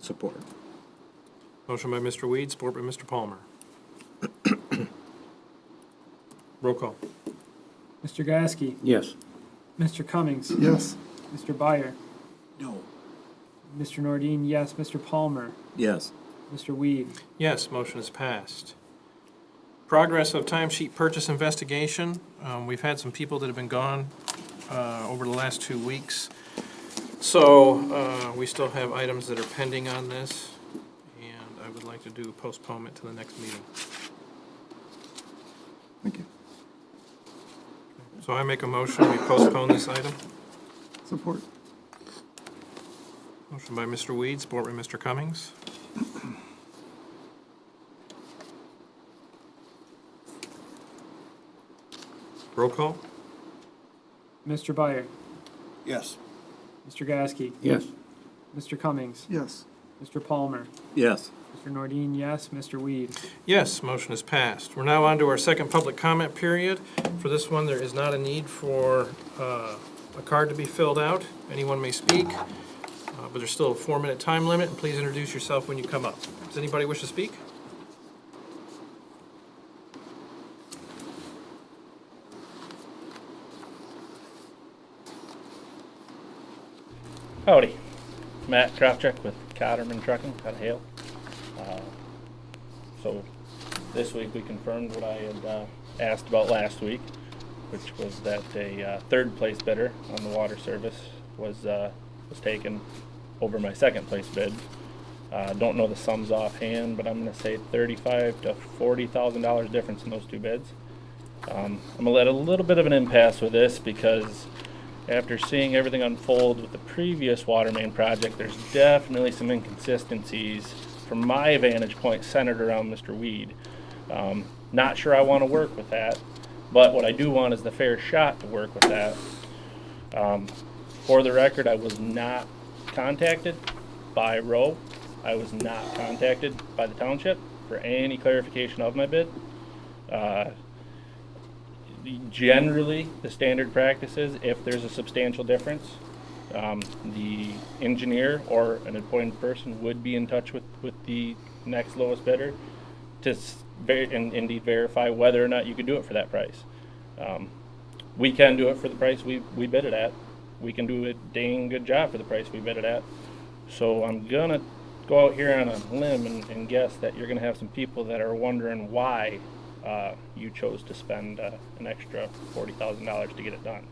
Support. Motion by Mr. Weed, support by Mr. Palmer. Roll call. Mr. Gasky, Yes. Mr. Cummings, Yes, Mr. Byer, No. Mr. Nordine, yes, Mr. Palmer, Yes. Mr. Weed. Yes, motion is passed. Progress of timesheet purchase investigation. We've had some people that have been gone over the last 2 weeks. So we still have items that are pending on this, and I would like to do postponement to the next meeting. Thank you. So I make a motion, we postpone this item. support. Motion by Mr. Weed, support by Mr. Cummings. Roll call. Mr. Byer, Yes. Mr. Gasky, Yes. Mr. Cummings, Yes, Mr. Palmer, Yes. Mr. Nordine, yes, Mr. Weed. Yes, motion is passed. We're now on to our second public comment period. For this one, there is not a need for a card to be filled out. Anyone may speak, but there's still a 4-minute time limit, and please introduce yourself when you come up. Does anybody wish to speak? Howdy, Matt Kravchuk with Cotterman Trucking out of Hale. So this week we confirmed what I had asked about last week. which was that a third place bidder on the water service was taken over my second place bid. Don't know the sums offhand, but I'm going to say $35,000 to $40,000 difference in those two bids. I'm going to let a little bit of an impasse with this because after seeing everything unfold with the previous water main project, there's definitely some inconsistencies from my vantage point centered around Mr. Weed. Not sure I want to work with that, but what I do want is the fair shot to work with that. For the record, I was not contacted by Rowe. I was not contacted by the township for any clarification of my bid. Generally, the standard practice is if there's a substantial difference, the engineer or an appointed person would be in touch with the next lowest bidder to indeed verify whether or not you could do it for that price. We can do it for the price we bid it at. We can do a dang good job for the price we bid it at. So I'm gonna go out here on a limb and guess that you're gonna have some people that are wondering why you chose to spend an extra $40,000 to get it done.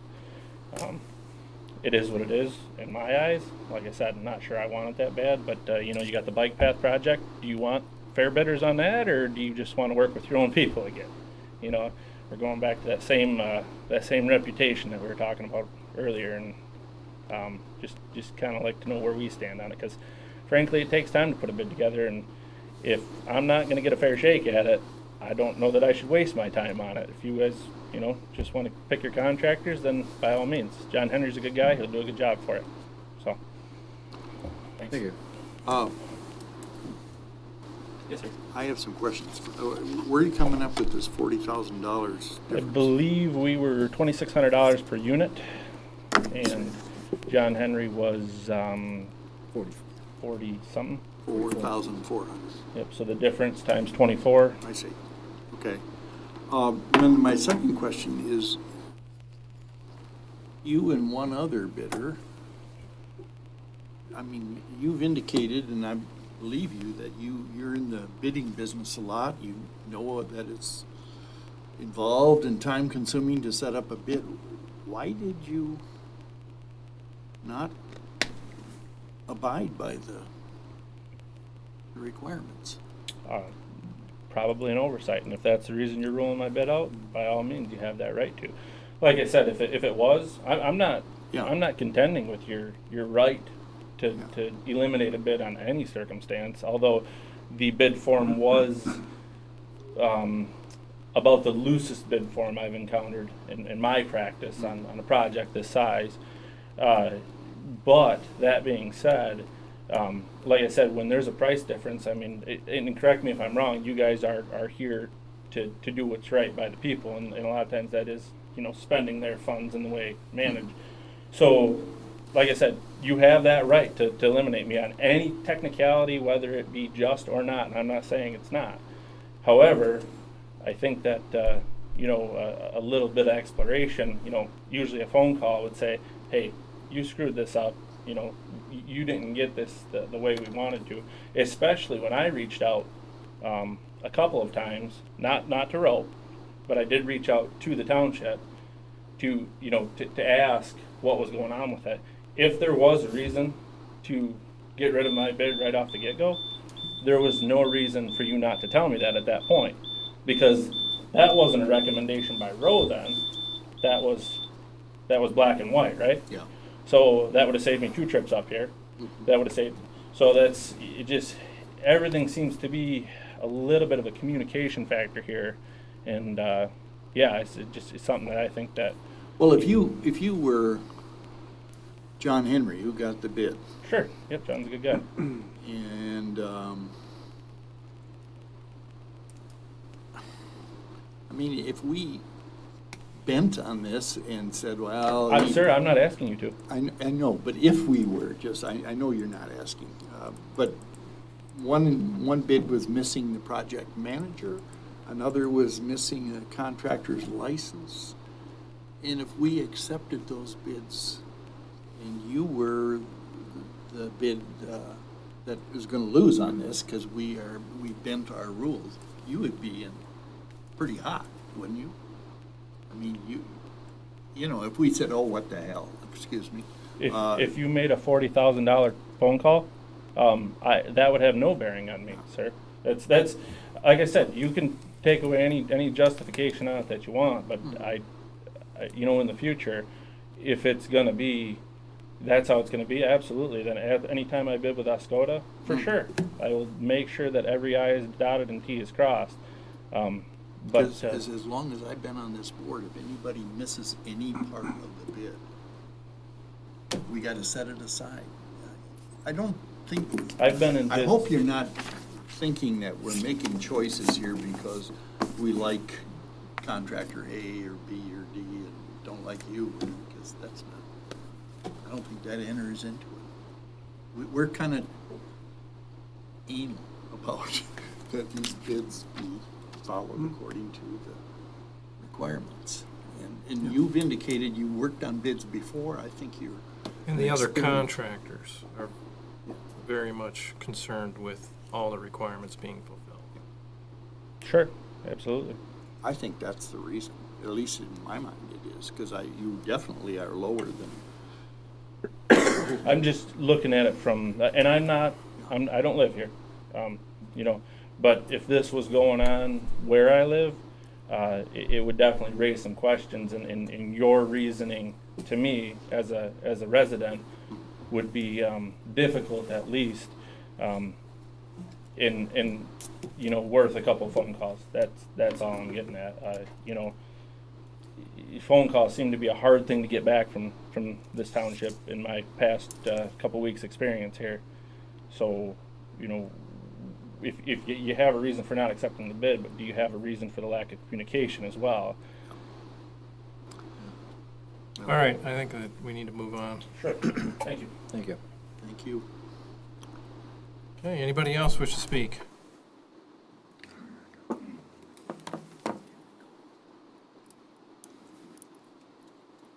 It is what it is in my eyes. Like I said, I'm not sure I want it that bad, but you know, you got the bike path project. Do you want fair bidders on that, or do you just want to work with your own people again? You know, we're going back to that same reputation that we were talking about earlier, and just kind of like to know where we stand on it, because frankly, it takes time to put a bid together, and if I'm not going to get a fair shake at it, I don't know that I should waste my time on it. If you guys, you know, just want to pick your contractors, then by all means. John Henry's a good guy. He'll do a good job for it. So, thanks. Thank you. Yes, sir. I have some questions. Where are you coming up with this $40,000 I difference? believe we were $2,600 per unit, and John Henry was 40 something. 4,400. Yep. So the difference times 24. I see. Okay. Then my second question is, you and one other bidder, I mean, you've indicated, and I believe you, that you're in the bidding business a lot. You know that it's involved and time-consuming to set up a bid. Why did you not abide by the requirements? Probably an oversight, and if that's the reason you're rolling my bid out, by all means, you have that right to. Like I said, if it was, I'm not contending with your right to eliminate a bid on any circumstance. Although the bid form was about the loosest bid form I've encountered in my practice on a project this size. But that being said, like I said, when there's a price difference, I mean, and correct me if I'm wrong, you guys are here to do what's right by the people, and a lot of times that is, you know, spending their funds in the way managed. So, like I said, you have that right to eliminate me on any technicality, whether it be just or not, and I'm not saying it's not. However, I think that, you know, a little bit of exploration, you know, usually a phone call would say, hey, you screwed this up. You know, you didn't get this the way we wanted to, especially when I reached out a couple of times, not to Rope, but I did reach out to the township to, you know, to ask what was going on with it. If there was a reason to get rid of my bid right off the get-go, there was no reason for you not to tell me that at that point, because that wasn't a recommendation by Rowe then. That was black and white, right? Yeah. So that would have saved me 2 trips up here. That would have saved. So that's it. Just everything seems to be a little bit of a communication factor here, and yeah, it's something that I think that. Well, if you were John Henry, who got the bid, Sure. Yep. John's a good guy. and I mean, if we bent on this and said, well, Sir, I'm not asking you to. I know, but if we were, just, I know you're not asking, but one bid was missing the project manager, another was missing a contractor's license, and if we accepted those bids and you were the bid that was going to lose on this because we bent our rules, you would be in pretty hot, wouldn't you? I mean, you know, if we said, oh, what the hell, excuse me. If you made a $40,000 phone call, that would have no bearing on me, sir. That's like I said, you can take away any justification on it that you want, but I you know, in the future, if it's gonna be, that's how it's gonna be, absolutely. Then anytime I bid with Oscoda, for sure, I will make sure that every I is dotted and T is crossed. But As long as I've been on this board, if anybody misses any part of the bid, we gotta set it aside. I don't think, I've been in I bids. hope you're not thinking that we're making choices here because we like contractor A or B or D and don't like you, because that's not, I don't think that enters into it. We're kind of anal about that these bids be followed according to the requirements. And you've indicated you worked on bids before, I think you're. And the other experience. contractors are very much concerned with all the requirements being fulfilled. Sure, absolutely. I think that's the reason, at least in my mind it is, because you definitely are lower than. I'm just looking at it from, and I don't live here, you know, but if this was going on where I live, it would definitely raise some questions, and your reasoning to me as a resident would be difficult at least, in you know, worth a couple phone calls. That's all I'm getting at. You know, phone calls seem to be a hard thing to get back from this township in my past couple weeks experience here. So, you know, if you have a reason for not accepting the bid, but do you have a reason for the lack of communication as well? All right, I think that we need to move on. Sure. Thank you. Thank you. Thank you. Okay, anybody else wish to speak?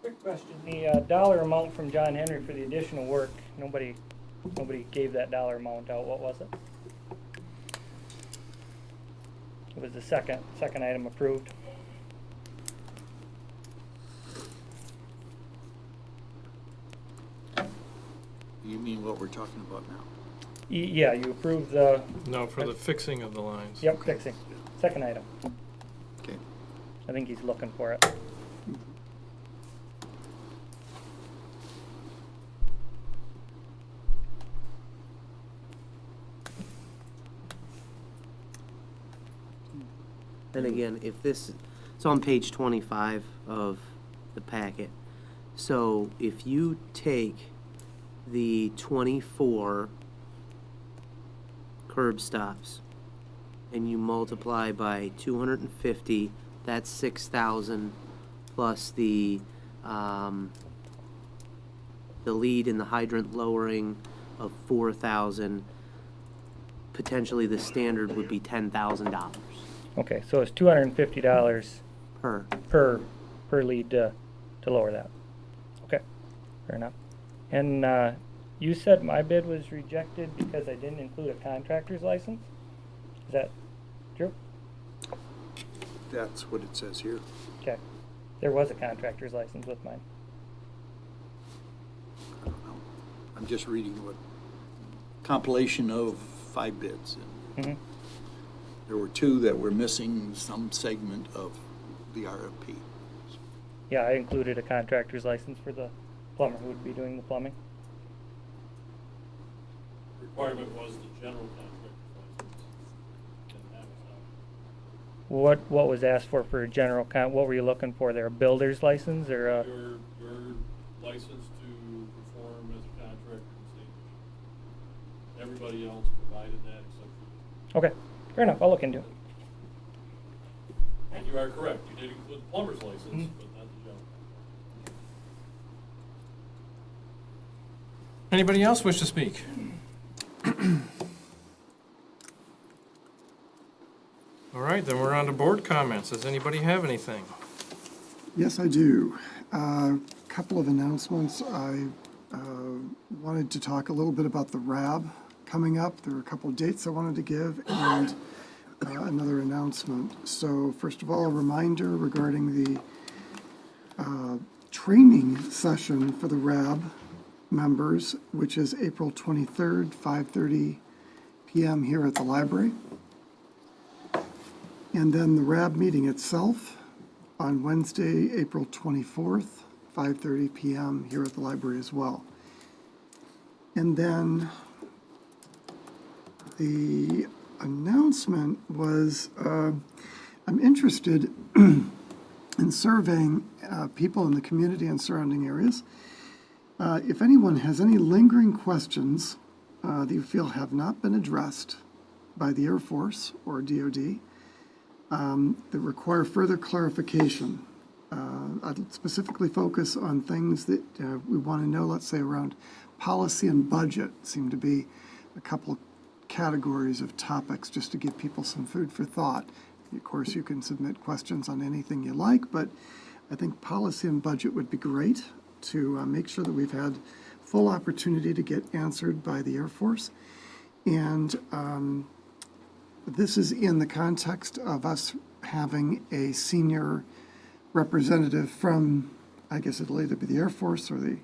Quick question, the dollar amount from John Henry for the additional work, nobody gave that dollar amount out, what was it? It was the second item approved. You mean what we're talking about now? Yeah, you approved the, No, for the fixing of the lines. yep, fixing, second item. Okay. I think he's looking for it. And again, if this, it's on page 25 of the packet. So if you take the 24 curb stops and you multiply by 250, that's 6,000 plus the lead and the hydrant lowering of 4,000. Potentially the standard would be $10,000 Okay, so it's $250 per. per lead to lower that. Okay, fair enough. And you said my bid was rejected because I didn't include a contractor's license? Is that true? That's what it says here. Okay, there was a contractor's license with mine. I don't know. I'm just reading what compilation of 5 bids. And Mm-hmm. there were 2 that were missing some segment of the RFP. Yeah, I included a contractor's license for the plumber who would be doing the plumbing. Requirement was the general contractor's license. And that was What was asked for a general what were you looking for there? A builder's license or a? your license to perform as a contractor in the state. Everybody else provided that except for you. Okay, fair enough, I'll look into it. And you are correct, you did include the plumber's license, but not the general. Anybody else wish to speak? All right, then we're on to board comments. Does anybody have anything? Yes, I do. Couple of announcements. I wanted to talk a little bit about the RAB coming up. There were a couple of dates I wanted to give and another announcement. So first of all, a reminder regarding the training session for the RAB members, which is April 23rd, 5:30 PM here at the library. And then the RAB meeting itself on Wednesday, April 24th, 5:30 PM here at the library as well. And then the announcement was, I'm interested in surveying people in the community and surrounding areas. If anyone has any lingering questions that you feel have not been addressed by the Air Force or DoD that require further clarification, I'd specifically focus on things that we want to know, let's say around policy and budget seem to be a couple categories of topics just to give people some food for thought. Of course, you can submit questions on anything you like, but I think policy and budget would be great to make sure that we've had full opportunity to get answered by the Air Force. And this is in the context of us having a senior representative from, I guess it'll either be the Air Force or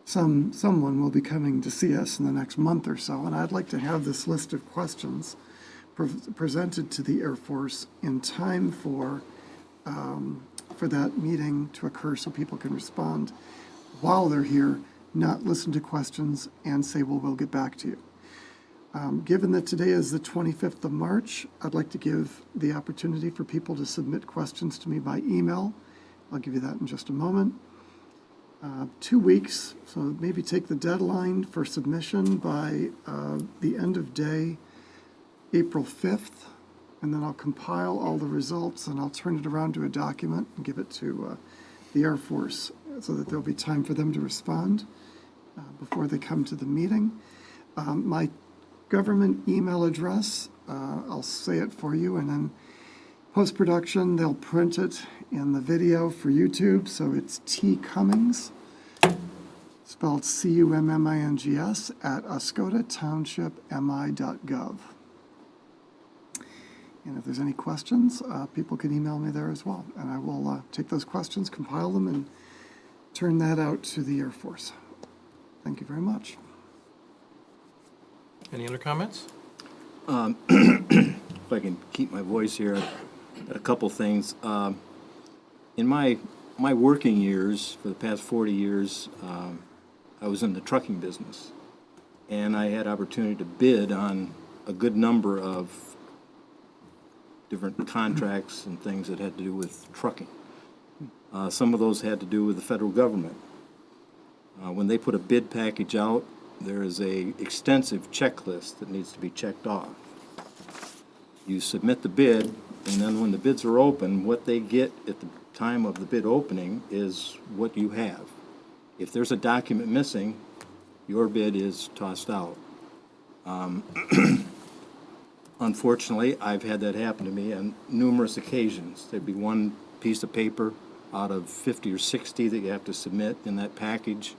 someone will be coming to see us in the next month or so. And I'd like to have this list of questions presented to the Air Force in time for that meeting to occur so people can respond while they're here, not listen to questions and say, well, we'll get back to you. Given that today is the 25th of March, I'd like to give the opportunity for people to submit questions to me by email. I'll give you that in just a moment. 2 weeks, so maybe take the deadline for submission by the end of day, April 5th, and then I'll compile all the results and I'll turn it around to a document and give it to the Air Force so that there'll be time for them to respond before they come to the meeting. My government email address, I'll say it for you, and then post-production, they'll print it in the video for YouTube, so it's T. Cummings, spelled Cummings, at Oscoda Township mi.gov. And if there's any questions, people can email me there as well, and I will take those questions, compile them, and turn that out to the Air Force. Thank you very much. Any other comments? If I can keep my voice here, a couple things. In my working years, for the past 40 years, I was in the trucking business. And I had opportunity to bid on a good number of different contracts and things that had to do with trucking. Some of those had to do with the federal government. When they put a bid package out, there is a extensive checklist that needs to be checked off. You submit the bid, and then when the bids are open, what they get at the time of the bid opening is what you have. If there's a document missing, your bid is tossed out. Unfortunately, I've had that happen to me on numerous occasions. There'd be one piece of paper out of 50 or 60 that you have to submit in that package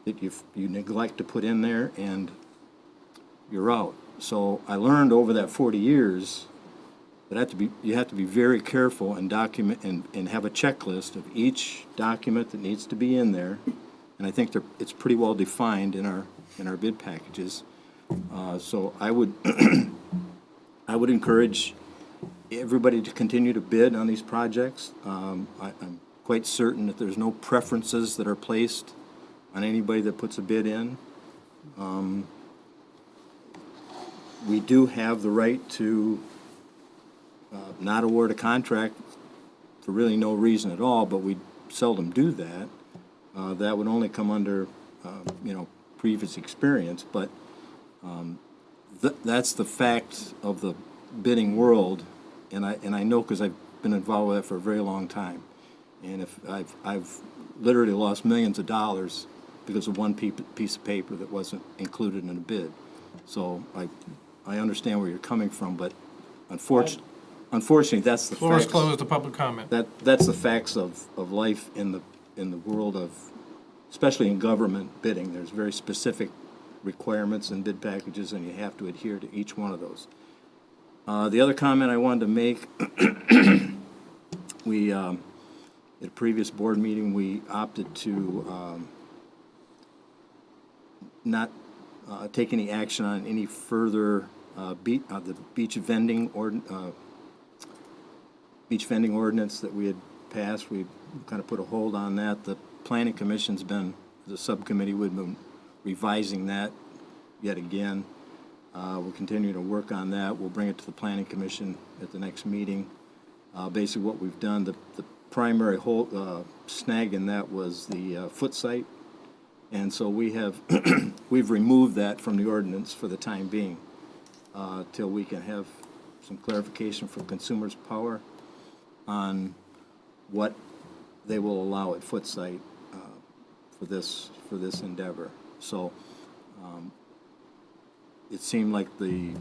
that you neglect to put in there, and you're out. So I learned over that 40 years that you have to be very careful and document and have a checklist of each document that needs to be in there. And I think it's pretty well defined in our bid packages. So I would I would encourage everybody to continue to bid on these projects. I'm quite certain that there's no preferences that are placed on anybody that puts a bid in. We do have the right to not award a contract for really no reason at all, but we seldom do that. That would only come under, previous experience, but that's the fact of the bidding world, and I know because I've been involved with that for a very long time. And if I've literally lost millions of dollars because of one piece of paper that wasn't included in a bid. So I understand where you're coming from, but unfortunately, that's the Floor is facts. closed to public comment. That's the facts of life in the world of, especially in government bidding. There's very specific requirements and bid packages, and you have to adhere to each one of those. The other comment I wanted to make, at a previous board meeting, we opted to not take any action on any further the beach vending ordinance that we had passed. We kind of put a hold on that. The planning commission's been, the subcommittee, we've been revising that yet again. We'll continue to work on that. We'll bring it to the planning commission at the next meeting. Basically what we've done, the primary snag in that was the foot site. And so we've removed that from the ordinance for the time being, till we can have some clarification from Consumers Power on what they will allow at foot site for this endeavor. So it seemed like the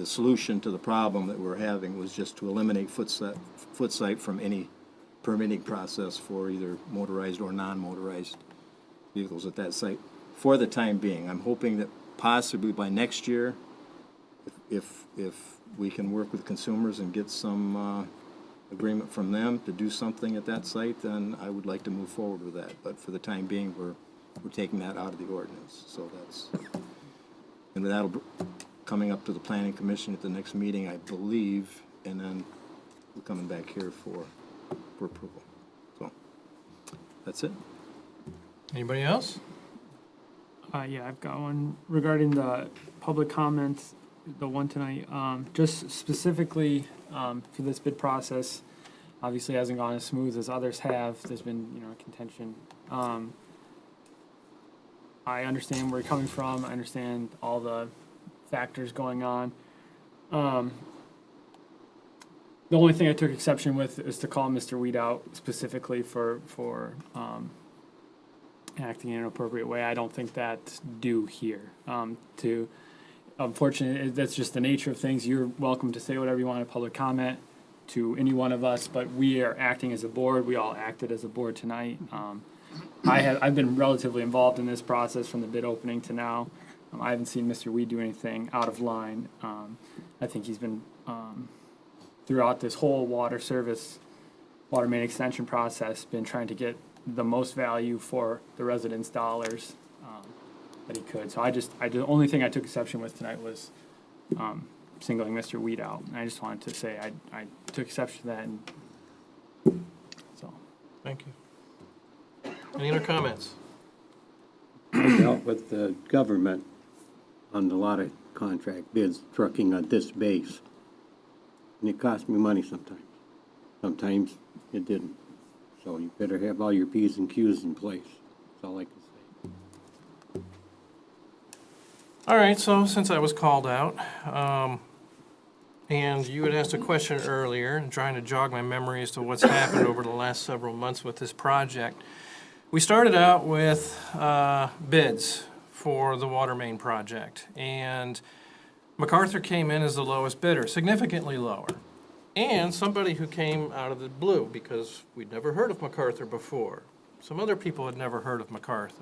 solution to the problem that we're having was just to eliminate foot site from any permitting process for either motorized or non-motorized vehicles at that site for the time being. I'm hoping that possibly by next year, if we can work with consumers and get some agreement from them to do something at that site, then I would like to move forward with that. But for the time being, we're taking that out of the ordinance. So and that'll coming up to the planning commission at the next meeting, I believe, and then we're coming back here for approval. So that's it. Anybody else? Yeah, I've got one regarding the public comments, the one tonight. Just specifically for this bid process, obviously hasn't gone as smooth as others have. There's been, contention. I understand where you're coming from. I understand all the factors going on. The only thing I took exception with is to call Mr. Weed out specifically for acting in an appropriate way. I don't think that's due here. Unfortunately, that's just the nature of things. You're welcome to say whatever you want in public comment to any one of us, but we are acting as a board. We all acted as a board tonight. I've been relatively involved in this process from the bid opening to now. I haven't seen Mr. Weed do anything out of line. I think he's been throughout this whole water main extension process, been trying to get the most value for the residents' dollars that he could. So the only thing I took exception with tonight was singling Mr. Weed out. And I just wanted to say I took exception to that. And so. Thank you. Any other comments? I dealt with the government on a lot of contract bids, trucking on this base. And it cost me money sometimes. Sometimes it didn't. So you better have all your P's and Q's in place. That's all I can say. All right, so since I was called out, and you had asked a question earlier, and trying to jog my memory as to what's happened over the last several months with this project, we started out with bids for the water main project, and MacArthur came in as the lowest bidder, significantly lower. And somebody who came out of the blue, because we'd never heard of MacArthur before. Some other people had never heard of MacArthur.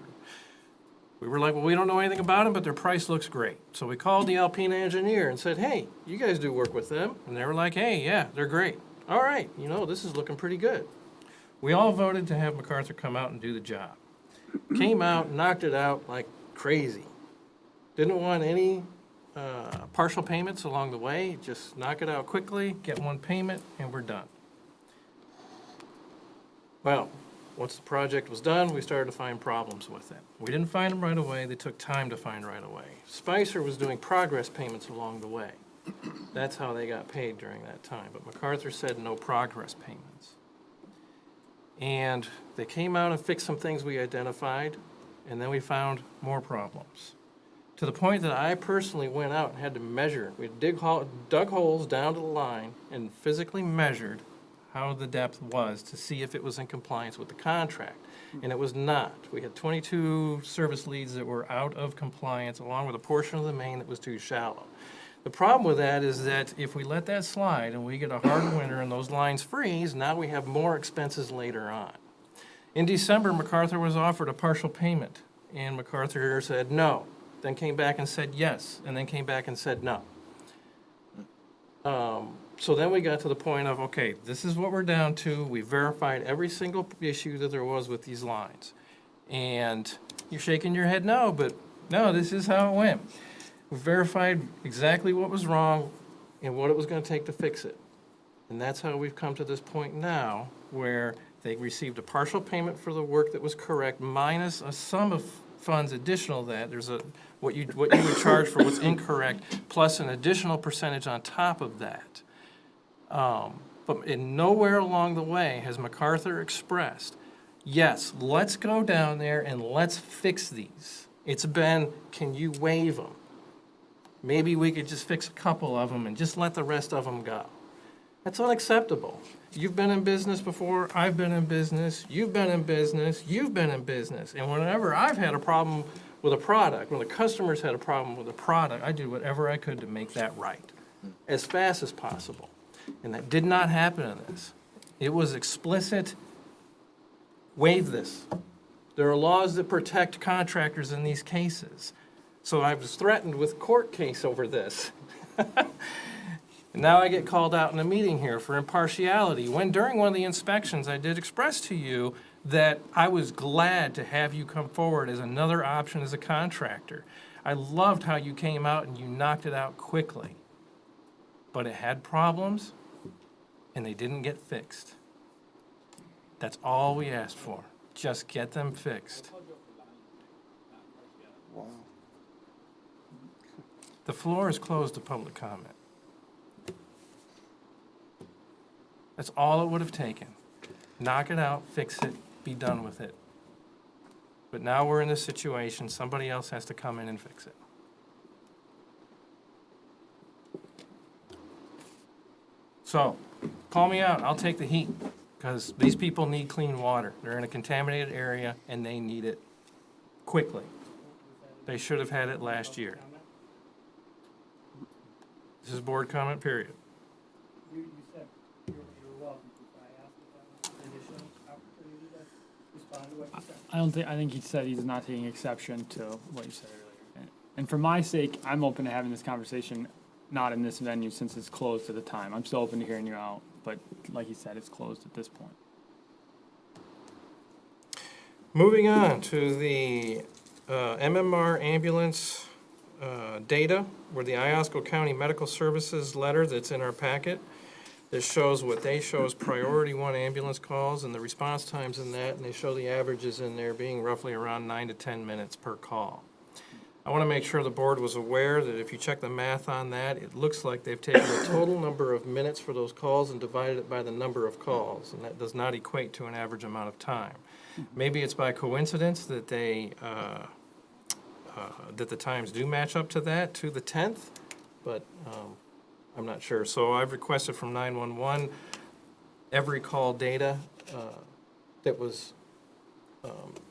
We were like, well, we don't know anything about them, but their price looks great. So we called the Alpena engineer and said, hey, you guys do work with them. And they were like, hey, yeah, they're great. All right, this is looking pretty good. We all voted to have MacArthur come out and do the job. Came out, knocked it out like crazy. Didn't want any partial payments along the way. Just knock it out quickly, get one payment, and we're done. Well, once the project was done, we started to find problems with it. We didn't find them right away. They took time to find right away. Spicer was doing progress payments along the way. That's how they got paid during that time. But MacArthur said no progress payments. And they came out and fixed some things we identified, and then we found more problems. To the point that I personally went out and had to measure. We dug holes down to the line and physically measured how the depth was to see if it was in compliance with the contract. And it was not. We had 22 service leads that were out of compliance, along with a portion of the main that was too shallow. The problem with that is that if we let that slide and we get a hard winter and those lines freeze, now we have more expenses later on. In December, MacArthur was offered a partial payment, and MacArthur said no, then came back and said yes, and then came back and said no. So then we got to the point of, okay, this is what we're down to. We verified every single issue that there was with these lines. And you're shaking your head no, but no, this is how it went. We verified exactly what was wrong and what it was going to take to fix it. And that's how we've come to this point now, where they received a partial payment for the work that was correct, minus a sum of funds additional to that. There's what you would charge for what's incorrect, plus an additional percentage on top of that. But in nowhere along the way has MacArthur expressed, yes, let's go down there and let's fix these. It's been, can you waive them? Maybe we could just fix a couple of them and just let the rest of them go. That's unacceptable. You've been in business before, I've been in business, you've been in business, you've been in business. And whenever I've had a problem with a product, when the customers had a problem with a product, I did whatever I could to make that right, as fast as possible. And that did not happen in this. It was explicit, waive this. There are laws that protect contractors in these cases. So I was threatened with court case over this. And now I get called out in a meeting here for impartiality, when during one of the inspections, I did express to you that I was glad to have you come forward as another option as a contractor. I loved how you came out and you knocked it out quickly. But it had problems, and they didn't get fixed. That's all we asked for. Just get them fixed. Wow. The floor is closed to public comment. That's all it would have taken. Knock it out, fix it, be done with it. But now we're in this situation, somebody else has to come in and fix it. So, call me out, I'll take the heat, because these people need clean water. They're in a contaminated area, and they need it quickly. They should have had it last year. This is board comment, period. You said you're welcome to. I asked if that was an additional opportunity to respond to what you said. I think he said he's not taking exception to what you said earlier. And for my sake, I'm open to having this conversation, not in this venue since it's closed at the time. I'm still open to hearing you out, but like he said, it's closed at this point. Moving on to the MMR ambulance data, where the Iosco County Medical Services letter that's in our packet. This shows what they show as priority 1 ambulance calls and the response times in that, and they show the averages in there being roughly around 9 to 10 minutes per call. I want to make sure the board was aware that if you check the math on that, it looks like they've taken the total number of minutes for those calls and divided it by the number of calls, and that does not equate to an average amount of time. Maybe it's by coincidence that they that the times do match up to that, to the 10th, but I'm not sure. So I've requested from 911 every call data that was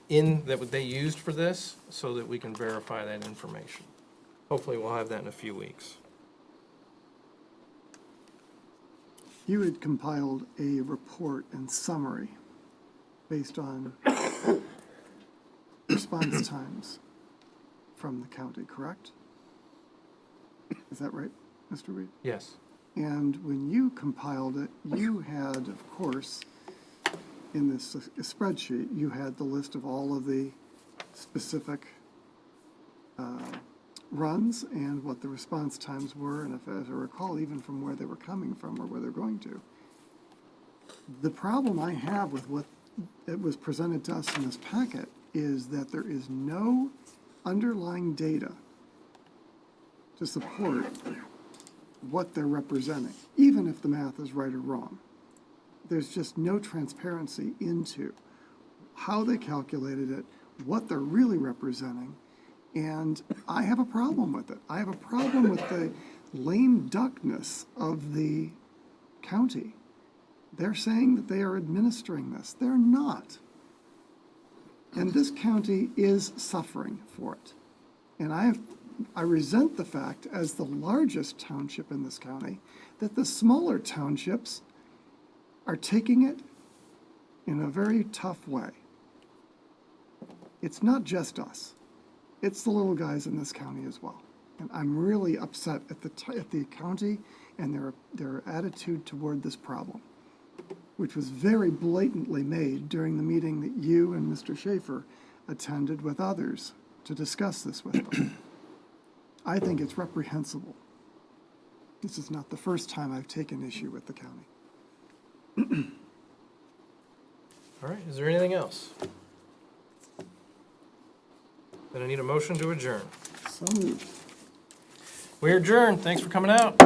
that they used for this, so that we can verify that information. Hopefully we'll have that in a few weeks. You had compiled a report and summary based on response times from the county, correct? Is that right, Mr. Reed? Yes. And when you compiled it, you had, of course, in this spreadsheet, you had the list of all of the specific runs and what the response times were, and if, as I recall, even from where they were coming from or where they're going to. The problem I have with what it was presented to us in this packet is that there is no underlying data to support what they're representing, even if the math is right or wrong. There's just no transparency into how they calculated it, what they're really representing, and I have a problem with it. I have a problem with the lame duckness of the county. They're saying that they are administering this. They're not. And this county is suffering for it. And I resent the fact, as the largest township in this county, that the smaller townships are taking it in a very tough way. It's not just us. It's the little guys in this county as well. And I'm really upset at the county and their attitude toward this problem, which was very blatantly made during the meeting that you and Mr. Schaefer attended with others to discuss this with them. I think it's reprehensible. This is not the first time I've taken issue with the county. All right, is there anything else? Then I need a motion to adjourn. So moved. We adjourn. Thanks for coming out.